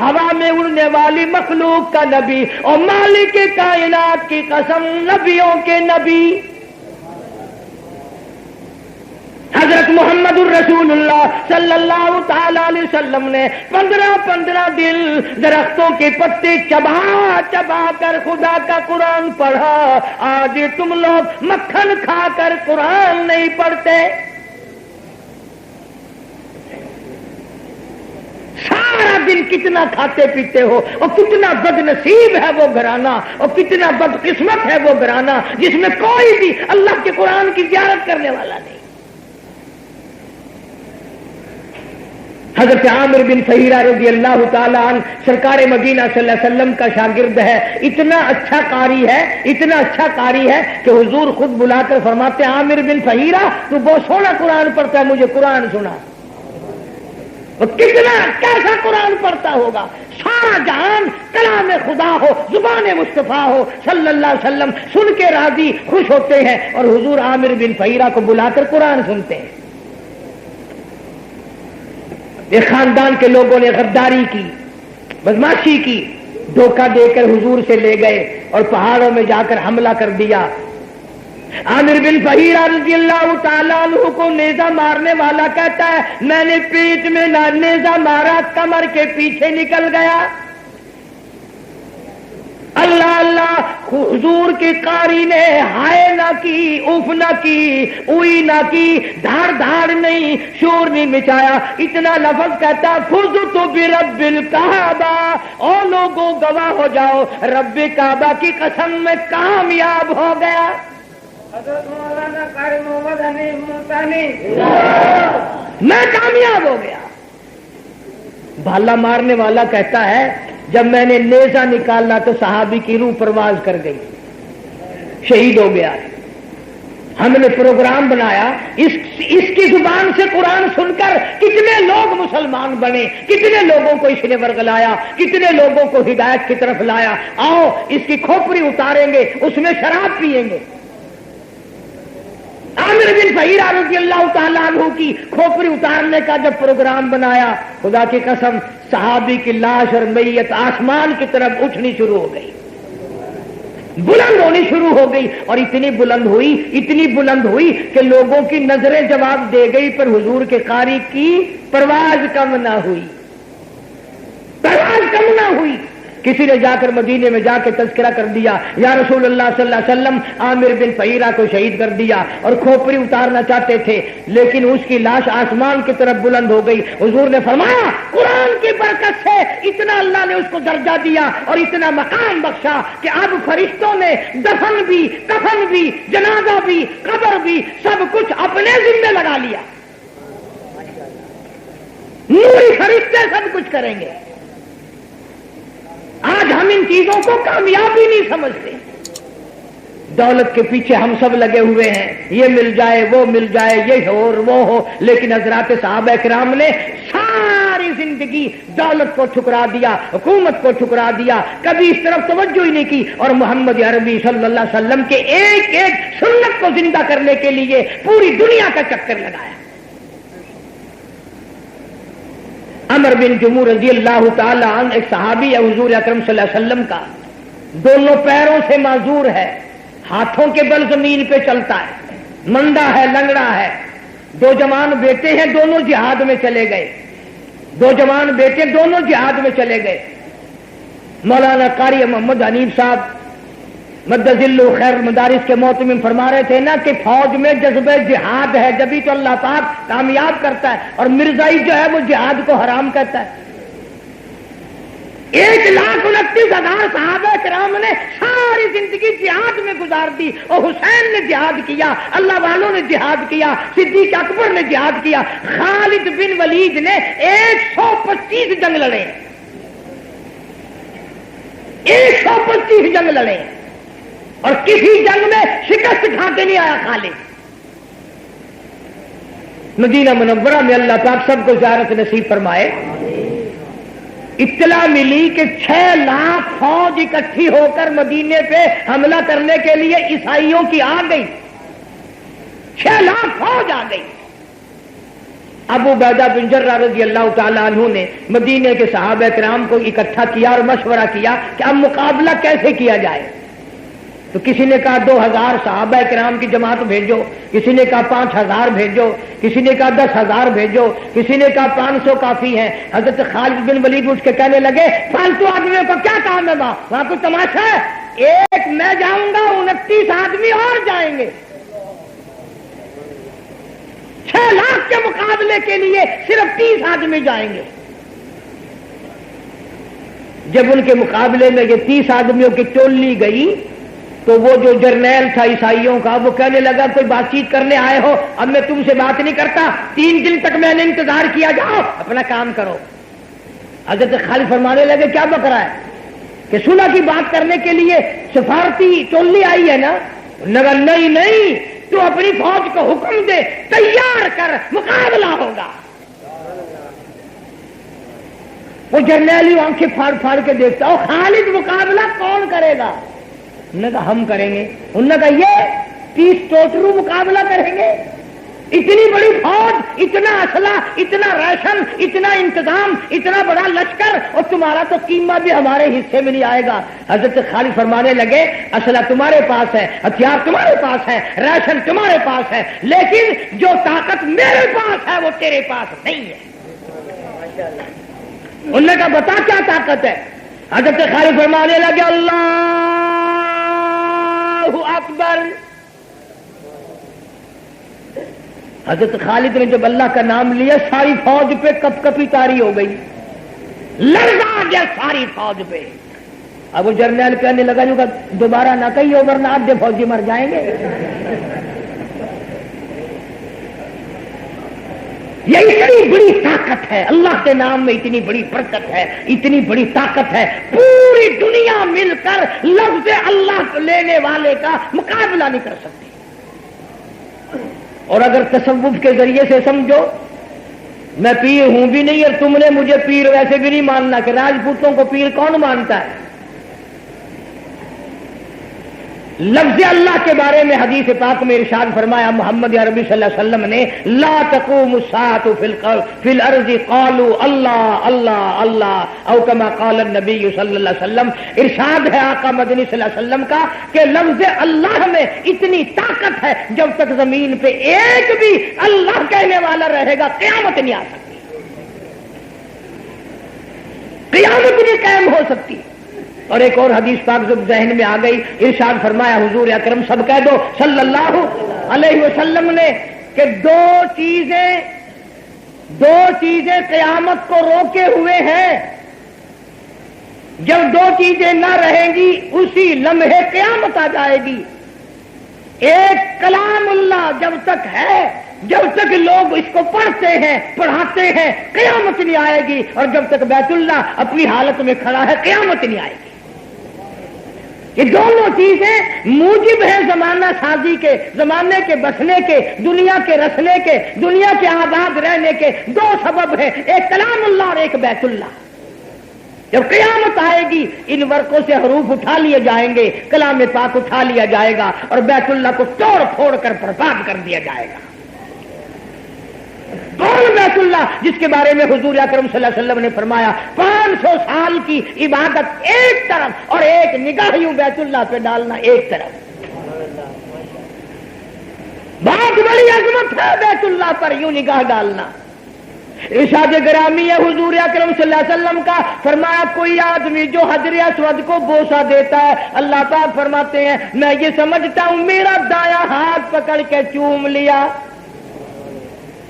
[SPEAKER 2] ہوا میں اڑنے والی مخلوق کا نبی، اور مالک کائنات کی قسم نبیوں کے نبی حضرت محمد الرسول اللہ صلی اللہ تعالی علیہ وسلم نے 15 دن درختوں کے پتے چبا چبا کر خدا کا قرآن پڑھا۔ آج تم لوگ مکھن کھا کر قرآن نہیں پڑھتے، سارا دن کتنا کھاتے پیتے ہو، اور کتنا بد نصیب ہے وہ گھرانہ، اور کتنا بد قسمت ہے وہ گھرانہ جس میں کوئی بھی اللہ کے قرآن کی زیارت کرنے والا نہیں۔ حضرت عامر بن فہیرہ رضی اللہ تعالی عنہ سرکار مدینہ صلی اللہ علیہ وسلم کا شاگرد ہے، اتنا اچھا قاری ہے، اتنا اچھا قاری ہے کہ حضور خود بلا کر فرماتے ہیں عامر بن فہیرہ تو بہت سونا قرآن پڑھتا ہے، مجھے قرآن سنا۔ اور کتنا کیسا قرآن پڑھتا ہوگا، سارا جہان کلام خدا ہو، زبان مصطفیٰ ہو صلی اللہ علیہ وسلم، سن کے راضی خوش ہوتے ہیں، اور حضور عامر بن فہیرہ کو بلا کر قرآن سنتے ہیں۔ ایک خاندان کے لوگوں نے غداری کی، بدماشی کی، دھوکہ دے کر حضور سے لے گئے اور پہاڑوں میں جا کر حملہ کر دیا۔ عامر بن فہیرہ رضی اللہ تعالیٰ عنہ کو نیزہ مارنے والا کہتا ہے میں نے پیٹ میں نیزہ مارا، کمر کے پیچھے نکل گیا۔ اللہ اللہ، حضور کے قاری نے ہائے نہ کی، اف نہ کی، اوئی نہ کی، دھاڑ دھاڑ نہیں، شور نہیں مچایا، اتنا لفظ کہتا فزت برب الکعبہ، او لوگوں گواہ ہو جاؤ، رب کعبہ کی قسم میں کامیاب ہو گیا۔ حضرت مولانا قاری محمد حنیف ملتانی، میں کامیاب ہو گیا۔ بھالا مارنے والا کہتا ہے جب میں نے نیزہ نکالا تو صحابی کی روح پرواز کر گئی، شہید ہو گیا۔ ہم نے پروگرام بنایا، اس کی زبان سے قرآن سن کر کتنے لوگ مسلمان بنے، کتنے لوگوں کو اس نے ورگلایا، کتنے لوگوں کو ہدایت کی طرف لایا۔ آؤ اس کی کھوپڑی اتاریں گے، اس میں شراب پیئیں گے۔ عامر بن فہیرہ رضی اللہ تعالیٰ عنہ کی کھوپڑی اتارنے کا جب پروگرام بنایا، خدا کی قسم صحابی کی لاش اور میت آسمان کی طرف اٹھنی شروع ہو گئی، بلند ہونی شروع ہو گئی، اور اتنی بلند ہوئی کہ لوگوں کی نظریں جواب دے گئی، پر حضور کے قاری کی پرواز کم نہ ہوئی، پرواز کم نہ ہوئی۔ کسی نے جا کر مدینے میں جا کے تذکرہ کر دیا، یا رسول اللہ صلی اللہ علیہ وسلم عامر بن فہیرہ کو شہید کر دیا، اور کھوپڑی اتارنا چاہتے تھے لیکن اس کی لاش آسمان کی طرف بلند ہو گئی۔ حضور نے فرمایا قرآن کی برکت سے اتنا اللہ نے اس کو درجہ دیا اور اتنا مقام بخشا کہ اب فرشتوں نے دفن بھی، کفن بھی، جنازہ بھی، قبر بھی سب کچھ اپنے ذمہ لگا لیا۔ نوری فرشتے سب کچھ کریں گے۔ آج ہم ان چیزوں کو کامیابی نہیں سمجھتے، دولت کے پیچھے ہم سب لگے ہوئے ہیں، یہ مل جائے وہ مل جائے، یہ ہو اور وہ ہو، لیکن حضرات صحابہ کرام نے ساری زندگی دولت کو ٹھکرا دیا، حکومت کو ٹھکرا دیا، کبھی اس طرف توجہ ہی نہیں کی، اور محمد عربی صلی اللہ علیہ وسلم کے ایک ایک سنت کو زندہ کرنے کے لیے پوری دنیا کا چکر لگایا۔ عمر بن جموح رضی اللہ تعالی عنہ ایک صحابی ہے حضور اکرم صلی اللہ علیہ وسلم کا، دونوں پیروں سے معذور ہے، ہاتھوں کے بل زمین پہ چلتا ہے، مندا ہے، لنگڑا ہے، دو جوان بیٹے ہیں، دونوں جہاد میں چلے گئے، دو جوان بیٹے دونوں جہاد میں چلے گئے۔ مولانا قاری محمد حنیف صاحب مدذل خیر مدارس کے محتمم فرما رہے تھے نا کہ فوج میں جذبہ جہاد ہے جبھی تو اللہ پاک کامیاب کرتا ہے، اور مرزائی جو ہے وہ جہاد کو حرام کہتا ہے۔ 1,29,000 صحابہ کرام نے ساری زندگی جہاد میں گزار دی، اور حسین نے جہاد کیا، اللہ والوں نے جہاد کیا، صدیق اکبر نے جہاد کیا، خالد بن ولید نے 125 جنگ لڑے، 125 جنگ لڑے، اور کسی جنگ میں شکست کھا کے نہیں آیا خالد۔ مدینہ منورہ میں اللہ پاک سب کو زیارت نصیب فرمائے۔ اطلاع ملی کہ 6 لاکھ فوج اکٹھی ہو کر مدینے پہ حملہ کرنے کے لیے عیسائیوں کی آ گئی، 6 لاکھ فوج آ گئی۔ ابو عبیدہ بن جرہ رضی اللہ تعالیٰ عنہ نے مدینے کے صحابہ کرام کو اکٹھا کیا اور مشورہ کیا کہ اب مقابلہ کیسے کیا جائے. تو کسی نے کہا 2000 صحابہ کرام کی جماعت بھیجو، کسی نے کہا 5000 بھیجو، کسی نے کہا 10,000 بھیجو، کسی نے کہا 500 کافی ہے. حضرت خالد بن ولید اٹھ کے کہنے لگے فالتو آدمیوں کو کیا کام ہے، وہاں کوئی تماشا ہے؟ ایک میں جاؤں گا، 29 آدمی اور جائیں گے. 6 لاکھ کے مقابلے کے لیے صرف 30 آدمی جائیں گے. جب ان کے مقابلے میں یہ 30 آدمیوں کی ٹولی گئی تو وہ جو جرنیل تھا عیسائیوں کا وہ کہنے لگا کوئی بات چیت کرنے آئے ہو، اب میں تم سے بات نہیں کرتا، 3 دن تک میں نے انتظار کیا، جاؤ اپنا کام کرو. حضرت خالد فرمانے لگے کیا بکرا ہے کہ صلح کی بات کرنے کے لیے سفارتی ٹولی آئی ہے نا؟ نہیں، تو اپنی فوج کو حکم دے، تیار کر، مقابلہ ہوگا. وہ جرنیل آنکھیں پھاڑ پھاڑ کے دیکھتا ہو، خالد مقابلہ کون کرے گا؟ انہوں نے کہا ہم کریں گے. انہوں نے کہا یہ 30 ٹوٹرو مقابلہ کریں گے؟ اتنی بڑی فوج، اتنا اسلحہ، اتنا ریشن، اتنا انتظام، اتنا بڑا لشکر، اور تمہارا تو قیمہ بھی ہمارے حصے میں نہیں آئے گا. حضرت خالد فرمانے لگے اسلحہ تمہارے پاس ہے، ہتھیار تمہارے پاس ہے، ریشن تمہارے پاس ہے، لیکن جو طاقت میرے پاس ہے وہ تیرے پاس نہیں ہے. انہوں نے کہا بتا کیا طاقت ہے؟ حضرت خالد فرمانے لگے اللہ اکبر. حضرت خالد نے جب اللہ کا نام لیا ساری فوج پہ کپ کپی تاری ہو گئی، لرزا آ گیا ساری فوج پہ. اب وہ جرنیل کہنے لگا جو کہ دوبارہ نہ کہیے ورنہ آدھے فوجی مر جائیں گے. یہ اتنی بڑی طاقت ہے، اللہ کے نام میں اتنی بڑی برکت ہے، اتنی بڑی طاقت ہے، پوری دنیا مل کر لفظ اللہ لینے والے کا مقابلہ نہیں کر سکتی. اور اگر تصوف کے ذریعے سے سمجھو میں پیر ہوں بھی نہیں اور تم نے مجھے پیر ویسے بھی نہیں ماننا کہ راجپوتوں کو پیر کون مانتا ہے. لفظ اللہ کے بارے میں حدیث پاک میں ارشاد فرمایا محمد عربی صلی اللہ علیہ وسلم نے لا تقوم الساعة فی الارض قالوا اللہ اللہ اللہ او کما قال النبی صلی اللہ علیہ وسلم. ارشاد ہے آقا مدنی صلی اللہ علیہ وسلم کا کہ لفظ اللہ میں اتنی طاقت ہے جب تک زمین پہ ایک بھی اللہ کہنے والا رہے گا قیامت نہیں آ سکتی، قیامت نہیں قائم ہو سکتی. اور ایک اور حدیث پاک جو ذہن میں آ گئی، ارشاد فرمایا حضور اکرم سب کہہ دو صلی اللہ علیہ وسلم نے کہ دو چیزیں قیامت کو روکے ہوئے ہیں. جب 2 چیزیں نہ رہیں گی اسی لمحے قیامت آ جائے گی. ایک کلام اللہ جب تک ہے، جب تک لوگ اس کو پڑھتے ہیں پڑھاتے ہیں قیامت نہیں آئے گی، اور جب تک بیت اللہ اپنی حالت میں کھڑا ہے قیامت نہیں آئے گی. یہ دونوں چیزیں موجب ہیں زمانہ سازی کے، زمانے کے بسنے کے، دنیا کے رسنے کے، دنیا کے آباد رہنے کے. 2 سبب ہیں، ایک کلام اللہ اور ایک بیت اللہ. جب قیامت آئے گی ان ورقوں سے حروف اٹھا لیے جائیں گے، کلام پاک اٹھا لیا جائے گا اور بیت اللہ کو توڑ پھوڑ کر برباد کر دیا جائے گا. کون بیت اللہ جس کے بارے میں حضور اکرم صلی اللہ علیہ وسلم نے فرمایا 500 سال کی عبادت ایک طرف اور ایک نگاہ یوں بیت اللہ پہ ڈالنا ایک طرف. بہت بڑی عظمت ہے بیت اللہ پر یوں نگاہ ڈالنا. ارشاد گرامی ہے حضور اکرم صلی اللہ علیہ وسلم کا، فرمایا کوئی آدمی جو حجر اسود کو بوسہ دیتا ہے اللہ پاک فرماتے ہیں میں یہ سمجھتا ہوں میرا دایاں ہاتھ پکڑ کے چوم لیا.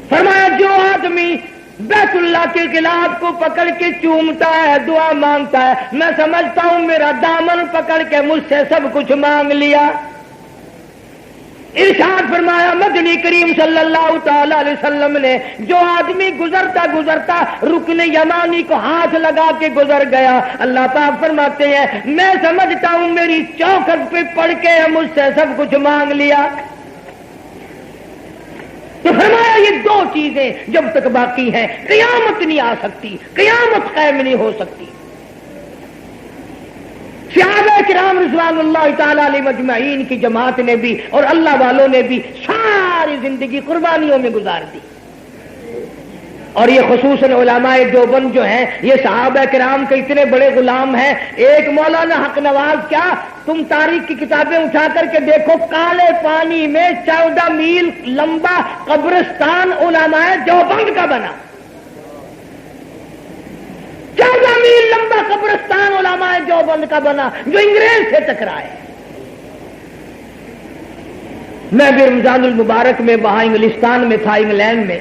[SPEAKER 2] فرمایا جو آدمی بیت اللہ کے غلاف کو پکڑ کے چومتا ہے دعا مانگتا ہے میں سمجھتا ہوں میرا دامن پکڑ کے مجھ سے سب کچھ مانگ لیا. ارشاد فرمایا مدنی کریم صلی اللہ تعالی علیہ وسلم نے جو آدمی گزرتا گزرتا رکن یمانی کو ہاتھ لگا کے گزر گیا اللہ پاک فرماتے ہیں میں سمجھتا ہوں میری چوکھٹ پہ پڑ کے مجھ سے سب کچھ مانگ لیا. تو فرمایا یہ 2 چیزیں جب تک باقی ہیں قیامت نہیں آ سکتی، قیامت قائم نہیں ہو سکتی. صحابہ کرام رضوان اللہ تعالی علیہ مجمعین کی جماعت نے بھی اور اللہ والوں نے بھی ساری زندگی قربانیوں میں گزار دی. اور یہ خصوصاً علماء دیوبند جو ہیں یہ صحابہ کرام کے اتنے بڑے غلام ہیں. ایک مولانا حق نواز، کیا تم تاریخ کی کتابیں اٹھا کر کے دیکھو، کالے پانی میں 14 میل لمبا قبرستان علماء دیوبند کا بنا. 14 میل لمبا قبرستان علماء دیوبند کا بنا جو انگریز سے ٹکرائے. میں بھی رمضان المبارک میں وہاں انگلستان میں تھا، انگلینڈ میں،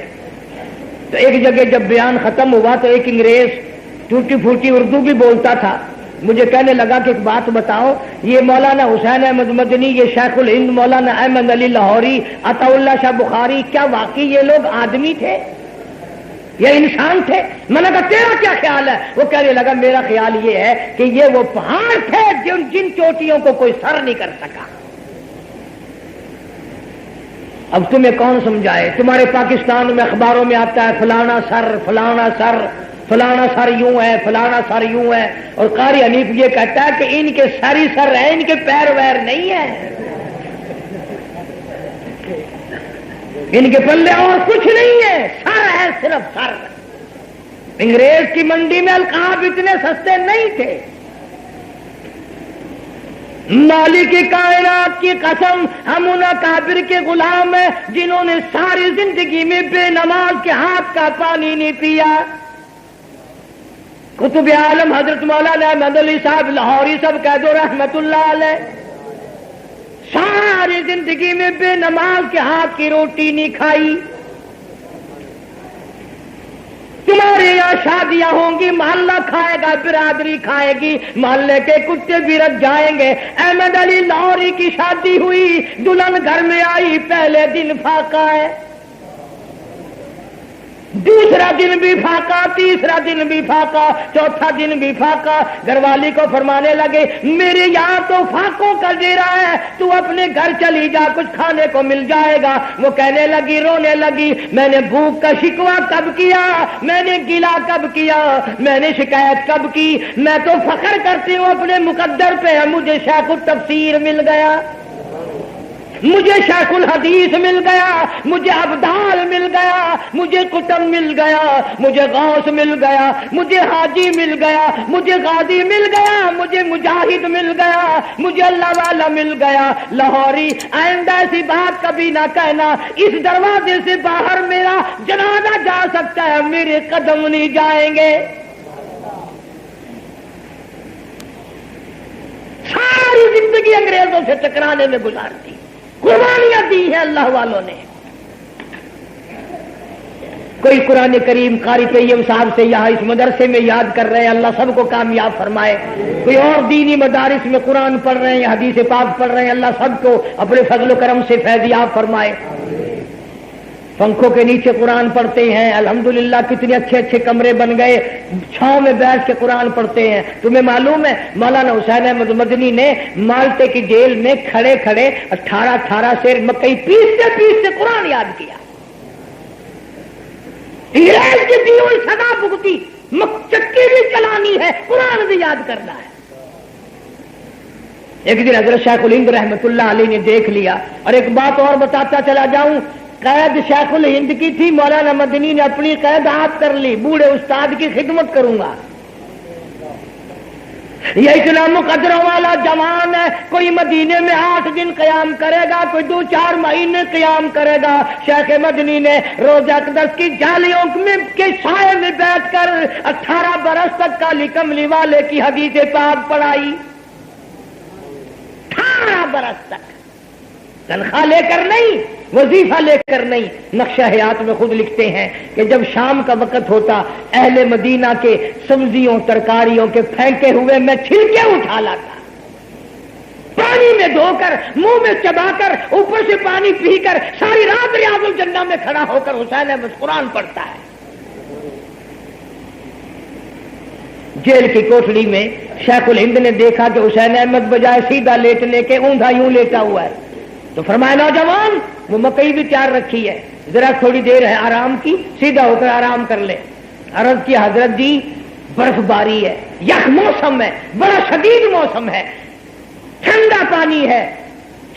[SPEAKER 2] تو ایک جگہ جب بیان ختم ہوا تو ایک انگریز ٹوٹی پھوٹی اردو بھی بولتا تھا. مجھے کہنے لگا کہ ایک بات بتاؤ، یہ مولانا حسین احمد مدنی، یہ شیخ الہند مولانا احمد علی لاہوری، عطا اللہ شاہ بخاری، کیا واقعی یہ لوگ آدمی تھے یا انسان تھے؟ میں نے کہا تیرا کیا خیال ہے؟ وہ کہنے لگا میرا خیال یہ ہے کہ یہ وہ پہاڑ تھے جن چوٹیوں کو کوئی سر نہیں کر سکا. اب تمہیں کون سمجھائے؟ تمہارے پاکستان میں اخباروں میں آتا ہے فلانا سر فلانا سر فلانا سر یوں ہے، فلانا سر یوں ہے، اور قاری حنیف یہ کہتا ہے کہ ان کے سر ہی سر ہیں، ان کے پیر ویر نہیں ہیں، ان کے پلے اور کچھ نہیں ہے، سر ہے صرف سر. انگریز کی منڈی میں القاب اتنے سستے نہیں تھے. مالک کائنات کی قسم، ہم ان اکابر کے غلام ہیں جنہوں نے ساری زندگی میں بے نماز کے ہاتھ کا پانی نہیں پیا. قطب عالم حضرت مولانا احمد علی صاحب لاہوری سب کہہ دو رحمت اللہ علیہ، ساری زندگی میں بے نماز کے ہاتھ کی روٹی نہیں کھائی. تمہارے یہاں شادیاں ہوں گی، محلہ کھائے گا، برادری کھائے گی، محلے کے کتے بھی رکھ جائیں گے. احمد علی لاہوری کی شادی ہوئی، دلہن گھر میں آئی، پہلے دن فاقہ ہے، دوسرا دن بھی فاقہ، تیسرا دن بھی فاقہ، چوتھا دن بھی فاقہ. گھر والی کو فرمانے لگے میرے یہاں تو فاقوں کا ڈیرا ہے، تو اپنے گھر چلی جا، کچھ کھانے کو مل جائے گا. وہ کہنے لگی، رونے لگی، میں نے بھوک کا شکوہ کب کیا، میں نے گلا کب کیا، میں نے شکایت کب کی؟ میں تو فخر کرتی ہوں اپنے مقدر پہ، مجھے شیخ التفسیر مل گیا، مجھے شیخ الحدیث مل گیا، مجھے ابدال مل گیا، مجھے قطب مل گیا، مجھے غوث مل گیا، مجھے حاجی مل گیا، مجھے غازی مل گیا، مجھے مجاہد مل گیا، مجھے اللہ والا مل گیا. لاہوری آئندہ ایسی بات کبھی نہ کہنا، اس دروازے سے باہر میرا جنازہ جا سکتا ہے، میرے قدم نہیں جائیں گے. ساری زندگی انگریزوں سے ٹکرانے میں گزار دی، قربانیاں دی ہیں اللہ والوں نے. کوئی قرآن کریم قاری طیب صاحب سے یہاں اس مدرسے میں یاد کر رہے ہیں، اللہ سب کو کامیاب فرمائے. کوئی اور دینی مدارس میں قرآن پڑھ رہے ہیں، حدیث پاک پڑھ رہے ہیں، اللہ سب کو اپنے فضل و کرم سے فیضیاب فرمائے. پنکھوں کے نیچے قرآن پڑھتے ہیں، الحمدللہ کتنے اچھے اچھے کمرے بن گئے، چھاؤں میں بیٹھ کے قرآن پڑھتے ہیں. تمہیں معلوم ہے مولانا حسین احمد مدنی نے مالٹے کی جیل میں کھڑے کھڑے 18 سیر مکئی پیستے قرآن یاد کیا. انگریز کی دی ہوئی سزا بھگتی، چکی بھی چلانی ہے، قرآن بھی یاد کرنا ہے. ایک دن حضرت شیخ الہند رحمت اللہ علیہ نے دیکھ لیا. اور ایک بات اور بتاتا چلا جاؤں، قید شیخ الہند کی تھی، مولانا مدنی نے اپنی قید آپ کر لی، بوڑھے استاد کی خدمت کروں گا. یہ اتنا مقدروں والا جوان ہے، کوئی مدینے میں 8 دن قیام کرے گا، کوئی 2-4 مہینے قیام کرے گا. شیخ مدنی نے روزہ اقدس کی جالیوں کے سائے میں بیٹھ کر 18 برس تک کالی کملی والے کی حدیث پاک پڑھائی. 18 برس تک، تنخواہ لے کر نہیں، وظیفہ لے کر نہیں. نقشہ حیات میں خود لکھتے ہیں کہ جب شام کا وقت ہوتا، اہل مدینہ کے سبزیوں ترکاریوں کے پھینکے ہوئے میں چھلکے اٹھا لاتا، پانی میں دھو کر، منہ میں چبا کر، اوپر سے پانی پی کر، ساری رات ریاض الجنہ میں کھڑا ہو کر حسین احمد قرآن پڑھتا ہے. جیل کی کوٹڑی میں شیخ الہند نے دیکھا کہ حسین احمد بجائے سیدھا لیٹنے کے اوندا یوں لیٹا ہوا ہے، تو فرمایا نوجوان وہ مکئی بھی تیار رکھی ہے، ذرا تھوڑی دیر ہے آرام کی، سیدھا ہو کر آرام کر لے. عرض کی حضرت جی برف باری ہے، یخ موسم ہے، بڑا شدید موسم ہے، ٹھنڈا پانی ہے،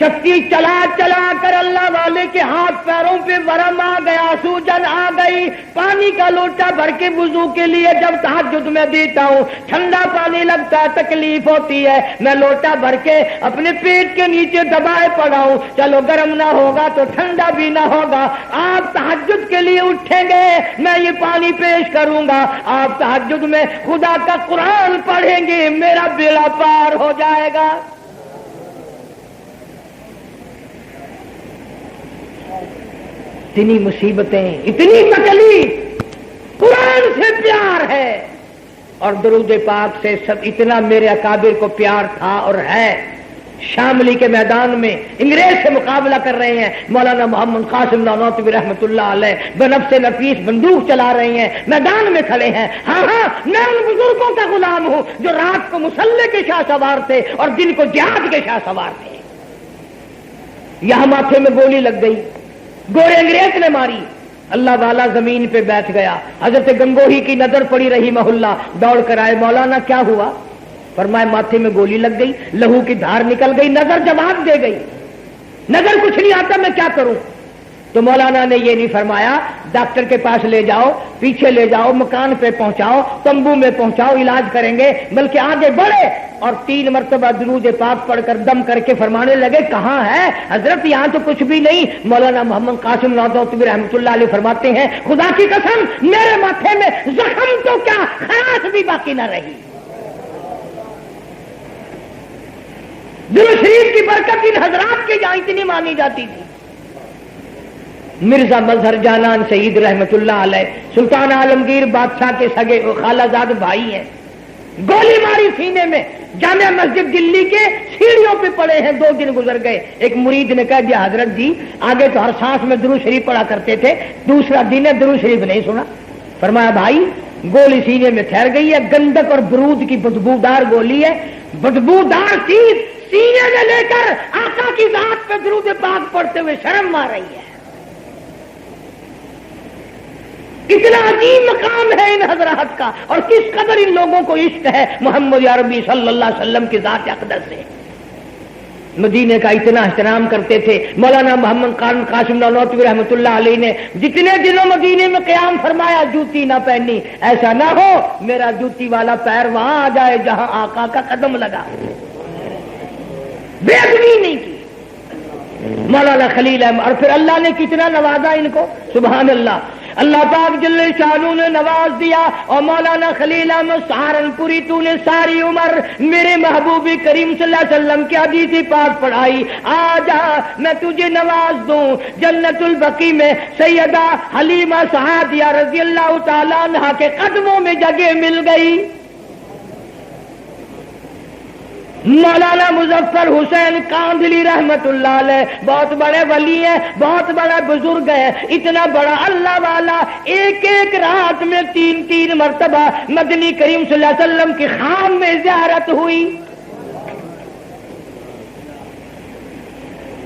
[SPEAKER 2] چکی چلا چلا کر اللہ والے کے ہاتھ پیروں پہ ورم آ گیا، سوجن آ گئی، پانی کا لوٹا بھر کے وضو کے لیے جب تہجد میں دیتا ہوں ٹھنڈا پانی لگتا ہے، تکلیف ہوتی ہے، میں لوٹا بھر کے اپنے پیٹ کے نیچے دبائے پڑا ہوں، چلو گرم نہ ہوگا تو ٹھنڈا بھی نہ ہوگا، آپ تہجد کے لیے اٹھیں گے میں یہ پانی پیش کروں گا، آپ تہجد میں خدا کا قرآن پڑھیں گے، میرا بیڑا پار ہو جائے گا۔ اتنی مصیبتیں، اتنی تکلیف، قرآن سے پیار ہے اور درود پاک سے سب اتنا میرے اکابر کو پیار تھا اور ہے۔ شاملی کے میدان میں انگریز سے مقابلہ کر رہے ہیں، مولانا محمد قاسم نانوتوی رحمۃ اللہ علیہ بنفس نفیس بندوق چلا رہے ہیں، میدان میں کھڑے ہیں۔ ہاں میں ان بزرگوں کا غلام ہوں جو رات کو مسلح کے شاہ سوار تھے اور دن کو جہاد کے شاہ سوار تھے۔ یہاں ماتھے میں گولی لگ گئی، گورے انگریز نے ماری، اللہ والا زمین پہ بیٹھ گیا۔ حضرت گنگوہی کی نظر پڑی رحمہ اللہ، دوڑ کر آئے، مولانا کیا ہوا؟ فرمایا ماتھے میں گولی لگ گئی، لہو کی دھار نکل گئی، نظر جواب دے گئی، نظر کچھ نہیں آتا، میں کیا کروں؟ تو مولانا نے یہ نہیں فرمایا ڈاکٹر کے پاس لے جاؤ، پیچھے لے جاؤ، مکان پہ پہنچاؤ، تمبو میں پہنچاؤ، علاج کریں گے، بلکہ آگے بڑھے اور 3 مرتبہ درود پاک پڑھ کر دم کر کے فرمانے لگے کہاں ہے حضرت؟ یہاں تو کچھ بھی نہیں۔ مولانا محمد قاسم نانوتوی رحمۃ اللہ علیہ فرماتے ہیں خدا کی قسم میرے ماتھے میں زخم تو کیا خراش بھی باقی نہ رہی۔ درود شریف کی برکت ان حضرات کے یہاں اتنی مانی جاتی تھی۔ مرزا مظہر جانان سعید رحمت اللہ علیہ سلطان عالمگیر بادشاہ کے سگے خالہ زاد بھائی ہیں، گولی ماری سینے میں، جامع مسجد دلی کے سیڑھیوں پہ پڑے ہیں، 2 دن گزر گئے۔ ایک مرید نے کہا دیا حضرت جی آگے تو ہر سانس میں درود شریف پڑھا کرتے تھے، دوسرا دن ہے درود شریف نہیں سنا۔ فرمایا بھائی گولی سینے میں ٹھہر گئی ہے، گندک اور برود کی بدبودار گولی ہے، بدبودار چیز سینے میں لے کر آقا کی ذات پہ درود پاک پڑھتے ہوئے شرم آ رہی ہے۔ کتنا عظیم مقام ہے ان حضرات کا اور کس قدر ان لوگوں کو عشق ہے محمد عربی صلی اللہ علیہ وسلم کی ذات اقدس سے۔ مدینے کا اتنا احترام کرتے تھے۔ مولانا محمد قاسم نانوتوی رحمۃ اللہ علیہ نے جتنے دنوں مدینے میں قیام فرمایا جوتی نہ پہنی، ایسا نہ ہو میرا جوتی والا پیر وہاں آ جائے جہاں آقا کا قدم لگا، بے ادبی نہیں کی۔ مولانا خلیل احمد، اور پھر اللہ نے کتنا نوازا ان کو، سبحان اللہ، اللہ پاک جل شانہ نے نواز دیا۔ اور مولانا خلیل احمد سہارنپوری تو نے ساری عمر میرے محبوب کریم صلی اللہ علیہ وسلم کی حدیث پاک پڑھائی، آ جا میں تجھے نواز دوں۔ جنت البقیع میں سیدہ حلیمہ سعدیہ رضی اللہ تعالیٰ عنہا کے قدموں میں جگہ مل گئی۔ مولانا مظفر حسین کاندھلی رحمت اللہ علیہ بہت بڑے ولی ہیں، بہت بڑا بزرگ ہے، اتنا بڑا اللہ والا، ایک رات میں 3 مرتبہ مدنی کریم صلی اللہ علیہ وسلم کی خان میں زیارت ہوئی۔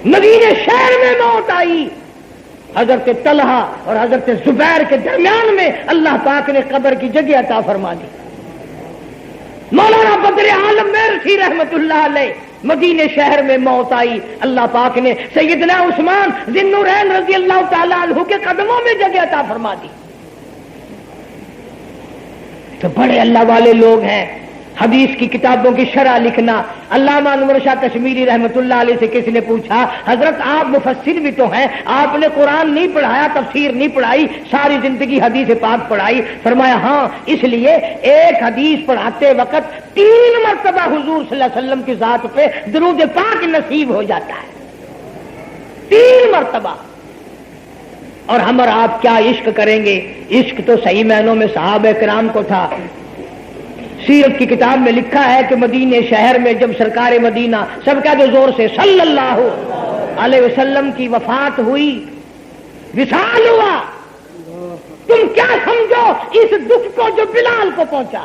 [SPEAKER 2] مدینے شہر میں موت آئی، حضرت طلحہ اور حضرت زبیر کے درمیان میں اللہ پاک نے قبر کی جگہ عطا فرما دی۔ مولانا بدر عالم میرسی رحمت اللہ علیہ مدینے شہر میں موت آئی، اللہ پاک نے سیدنا عثمان ذی النورین رضی اللہ تعالیٰ عنہ کے قدموں میں جگہ عطا فرما دی۔ تو بڑے اللہ والے لوگ ہیں۔ حدیث کی کتابوں کی شرح لکھنا، علامہ انور شاہ کشمیری رحمت اللہ علیہ سے کسی نے پوچھا حضرت آپ مفسر بھی تو ہیں، آپ نے قرآن نہیں پڑھایا، تفسیر نہیں پڑھائی، ساری زندگی حدیث پاک پڑھائی؟ فرمایا ہاں، اس لیے ایک حدیث پڑھاتے وقت 3 مرتبہ حضور صلی اللہ علیہ وسلم کی ذات پہ درود پاک نصیب ہو جاتا ہے، 3 مرتبہ۔ اور ہم اور آپ کیا عشق کریں گے؟ عشق تو صحیح معنوں میں صحابہ کرام کو تھا۔ سیرت کی کتاب میں لکھا ہے کہ مدینے شہر میں جب سرکار مدینہ سب کا جو زور سے صلی اللہ علیہ وسلم کی وفات ہوئی، وصال ہوا، تم کیا سمجھو اس دکھ کو جو بلال کو پہنچا؟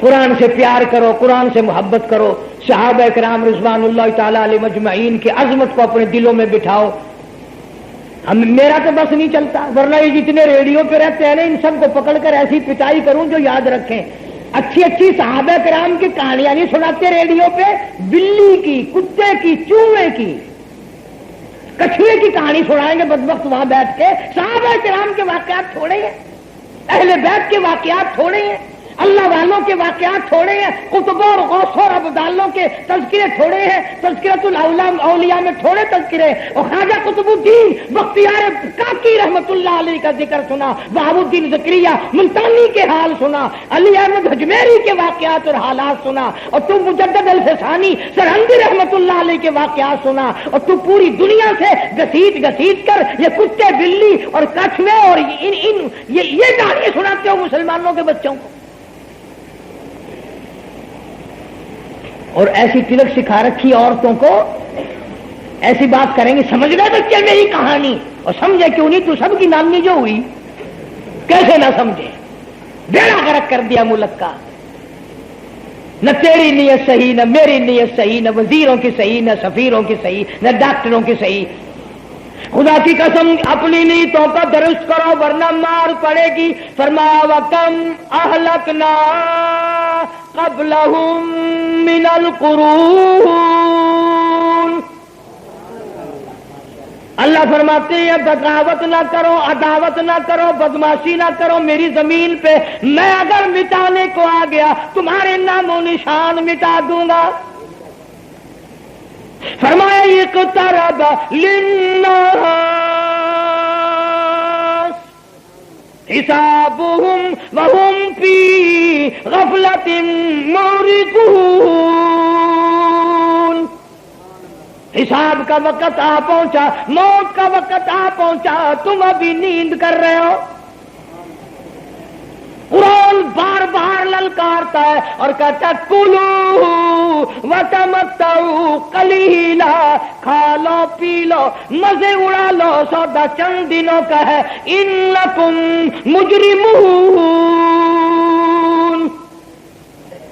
[SPEAKER 2] قرآن سے پیار کرو، قرآن سے محبت کرو، صحابہ کرام رضوان اللہ تعالی علیہ مجمعین کی عظمت کو اپنے دلوں میں بٹھاؤ۔ میرا تو بس نہیں چلتا، ورنہ یہ جتنے ریڈیو پہ رہتے ہیں نا ان سب کو پکڑ کر ایسی پٹائی کروں جو یاد رکھیں۔ اچھی اچھی صحابہ کرام کی کہانیاں نہیں سناتے ریڈیو پہ، بلی کی، کتے کی، چوہے کی، کچھوے کی کہانی سنائیں گے بدبخت وہاں بیٹھ کے۔ صحابہ کرام کے واقعات تھوڑے ہیں، اہل بیت کے واقعات تھوڑے ہیں، اللہ والوں کے واقعات تھوڑے ہیں، قطبوں اور غوثوں اور ابدالوں کے تذکرے تھوڑے ہیں، تذکرۃ الاولیاء میں تھوڑے تذکرے، اور خواجہ قطب الدین بختیار کاکی رحمت اللہ علیہ کا ذکر سنا، بہاء الدین زکریا ملتانی کے حال سنا، علی احمد اجمیری کے واقعات اور حالات سنا، اور تم مجدد الفسانی سرہندی رحمت اللہ علیہ کے واقعات سنا، اور تم پوری دنیا سے گھسیٹ کر یہ کتے، بلی اور کچھوے اور یہ کہانی سناتے ہو مسلمانوں کے بچوں کو، اور ایسی تلک سکھا رکھی عورتوں کو، ایسی بات کریں گے سمجھ گئے بچے میری کہانی، اور سمجھے کیوں نہیں، تو سب کی نامی جو ہوئی کیسے نہ سمجھے، بیڑا غرق کر دیا ملک کا۔ نہ تیری نیت صحیح، نہ میری نیت صحیح، نہ وزیروں کی صحیح، نہ سفیروں کی صحیح، نہ ڈاکٹروں کی صحیح۔ خدا کی قسم اپنی نیتوں کا درست کرو ورنہ مار پڑے گی۔ فرمایا وَكَمْ أَهْلَكْنَا قَبْلَهُمْ مِنَ الْقُرُونِ۔ اللہ فرماتے ہیں بغاوت نہ کرو، عداوت نہ کرو، بدماشی نہ کرو میری زمین پہ، میں اگر مٹانے کو آ گیا تمہارے نام و نشان مٹا دوں گا۔ فرمایا اقترب للناس حسابهم وهم في غفلة معرضون۔ حساب کا وقت آ پہنچا، موت کا وقت آ پہنچا، تم ابھی نیند کر رہے ہو۔ قرآن بار بار للکارتا ہے اور کہتا ہے کلو وتمتعوا قلیلا، کھا لو پی لو مزے اڑا لو، سودا چند دنوں کا ہے، انکم مجرمون،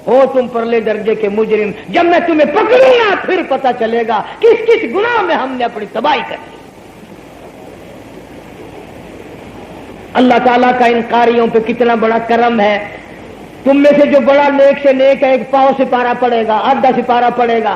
[SPEAKER 2] ہو تم پرلے درجے کے مجرم، جب میں تمہیں پکڑوں گا پھر پتہ چلے گا کس کس گناہ میں ہم نے اپنی تباہی کر لی۔ اللہ تعالیٰ کا ان قاریوں پہ کتنا بڑا کرم ہے، تم میں سے جو بڑا نیک سے نیک ہے ایک پاؤں سپارہ پڑے گا، آدھا سپارہ پڑے گا،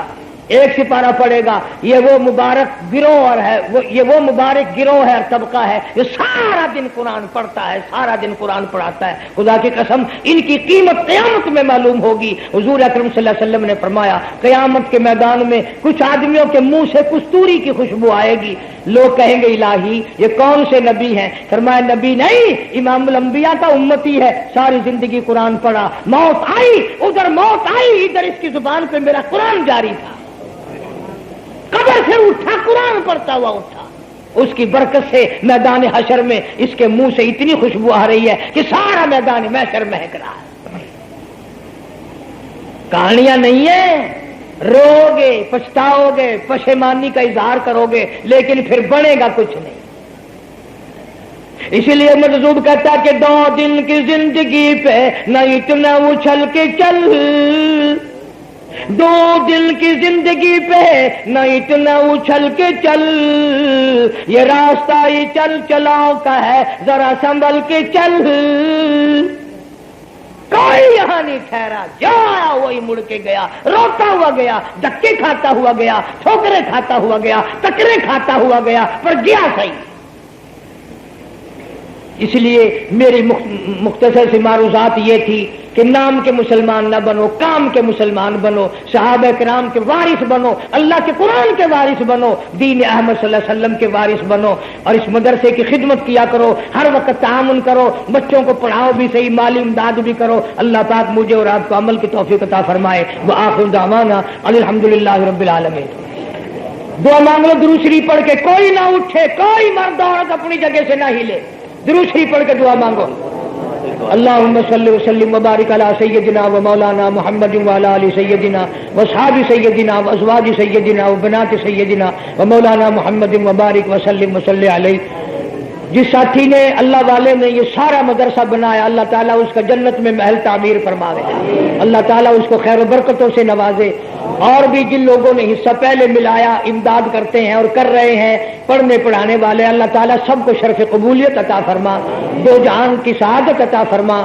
[SPEAKER 2] ایک سپارہ پڑے گا، یہ وہ مبارک گروہ ہے، یہ وہ مبارک گروہ ہے اور طبقہ ہے جو سارا دن قرآن پڑھتا ہے، سارا دن قرآن پڑھاتا ہے۔ خدا کی قسم ان کی قیمت قیامت میں معلوم ہوگی۔ حضور اکرم صلی اللہ علیہ وسلم نے فرمایا قیامت کے میدان میں کچھ آدمیوں کے منہ سے کستوری کی خوشبو آئے گی، لوگ کہیں گے الہی یہ کون سے نبی ہیں؟ فرمایا نبی نہیں، امام الانبیاء کا امتی ہے، ساری زندگی قرآن پڑھا، موت آئی ادھر موت آئی ادھر اس کی زبان پہ میرا قرآن جاری تھا، قبر سے اٹھا قرآن پڑھتا ہوا اٹھا، اس کی برکت سے میدان حشر میں اس کے منہ سے اتنی خوشبو آ رہی ہے کہ سارا میدان محشر مہک رہا ہے۔ کہانیاں نہیں ہیں، رو گے، پچھتاؤ گے، پشیمانی کا اظہار کرو گے، لیکن پھر بنے گا کچھ نہیں۔ اسی لیے مجذوب کہتا کہ 2 دن کی زندگی پہ نہ اتنا اچھل کے چل، 2 دن کی زندگی پہ نہ اتنا اچھل کے چل، یہ راستہ ہی چل چلاؤ کا ہے ذرا سنبھل کے چل، کوئی یہاں نہیں ٹھہرا، جو آیا وہی مڑ کے گیا، روتا ہوا گیا، دھکے کھاتا ہوا گیا، ٹھوکریں کھاتا ہوا گیا، ٹکریں کھاتا ہوا گیا، پر گیا صحیح۔ اس لیے میری مختصر سی معروضات یہ تھی کہ نام کے مسلمان نہ بنو، کام کے مسلمان بنو، صحابہ کرام کے وارث بنو، اللہ کے قرآن کے وارث بنو، دین احمد صلی اللہ علیہ وسلم کے وارث بنو، اور اس مدرسے کی خدمت کیا کرو، ہر وقت تعاون کرو، بچوں کو پڑھاؤ بھی صحیح، مالی امداد بھی کرو۔ اللہ پاک مجھے اور آپ کو عمل کی توفیق عطا فرمائے۔ وآخر دعوانا الحمدللہ رب العالمین۔ دعا مانگو درود شریف پڑھ کے، کوئی نہ اٹھے، کوئی مرد عورت اپنی جگہ سے نہ ہلے، درود شریف پڑھ کے دعا مانگو۔ اللہم صلی وسلم وبارک علی سیدنا و مولانا محمد وعلی آل سیدنا واصحاب سیدنا وازواج سیدنا وبنات سیدنا و مولانا محمد وبارک وسلم وصلی علیہ جس ساتھی نے اللہ والے نے یہ سارا مدرسہ بنایا، اللہ تعالیٰ اس کا جنت میں محل تعمیر فرماوے، اللہ تعالیٰ اس کو خیر و برکتوں سے نوازے۔ اور بھی جن لوگوں نے حصہ پہلے ملایا، امداد کرتے ہیں اور کر رہے ہیں، پڑھنے پڑھانے والے، اللہ تعالیٰ سب کو شرف قبولیت عطا فرما، دو جہان کی سعادت عطا فرما،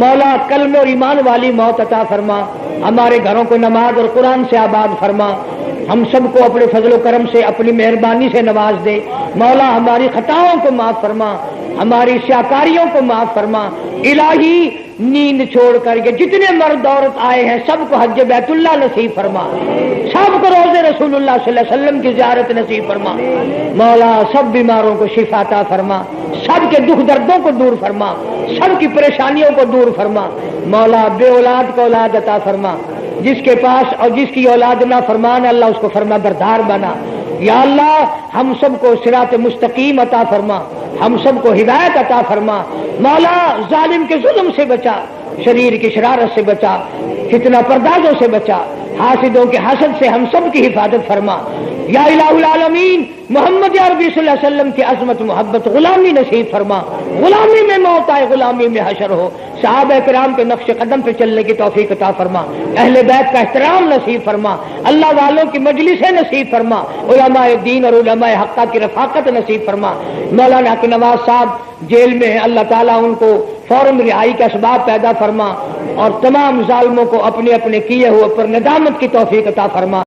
[SPEAKER 2] مولا کلمہ اور ایمان والی موت عطا فرما، ہمارے گھروں کو نماز اور قرآن سے آباد فرما، ہم سب کو اپنے فضل و کرم سے اپنی مہربانی سے نواز دے، مولا ہماری خطاؤں کو معاف فرما، ہماری سیاکاریوں کو معاف فرما، الہی نیند چھوڑ کر کے جتنے مرد عورت آئے ہیں سب کو حج بیت اللہ نصیب فرما، سب کو روضے رسول اللہ صلی اللہ علیہ وسلم کی زیارت نصیب فرما، مولا سب بیماروں کو شفا عطا فرما، سب کے دکھ دردوں کو دور فرما، سب کی پریشانیوں کو دور فرما، مولا بے اولاد کو اولاد عطا فرما، جس کے پاس اور جس کی اولاد نہ فرمان اللہ اس کو فرما بردار بنا، یا اللہ ہم سب کو صراط مستقیم عطا فرما، ہم سب کو ہدایت عطا فرما، مولا ظالم کے ظلم سے بچا، شریر کی شرارت سے بچا، فتنہ پردازوں سے بچا، حاسدوں کے حسد سے ہم سب کی حفاظت فرما، یا الہ العالمین محمد عربی صلی اللہ علیہ وسلم کی عظمت محبت غلامی نصیب فرما، غلامی میں موت آئے غلامی میں حشر ہو، صحابہ کرام کے نقش قدم پہ چلنے کی توفیق عطا فرما، اہل بیت کا احترام نصیب فرما، اللہ والوں کی مجلسیں نصیب فرما، علماء دین اور علماء حقہ کی رفاقت نصیب فرما، مولانا حق نواز صاحب جیل میں ہیں، اللہ تعالیٰ ان کو فوراً رہائی کے اسباب پیدا فرما، اور تمام ظالموں کو اپنے اپنے کیے ہوئے پر ندامت کی توفیق عطا فرما۔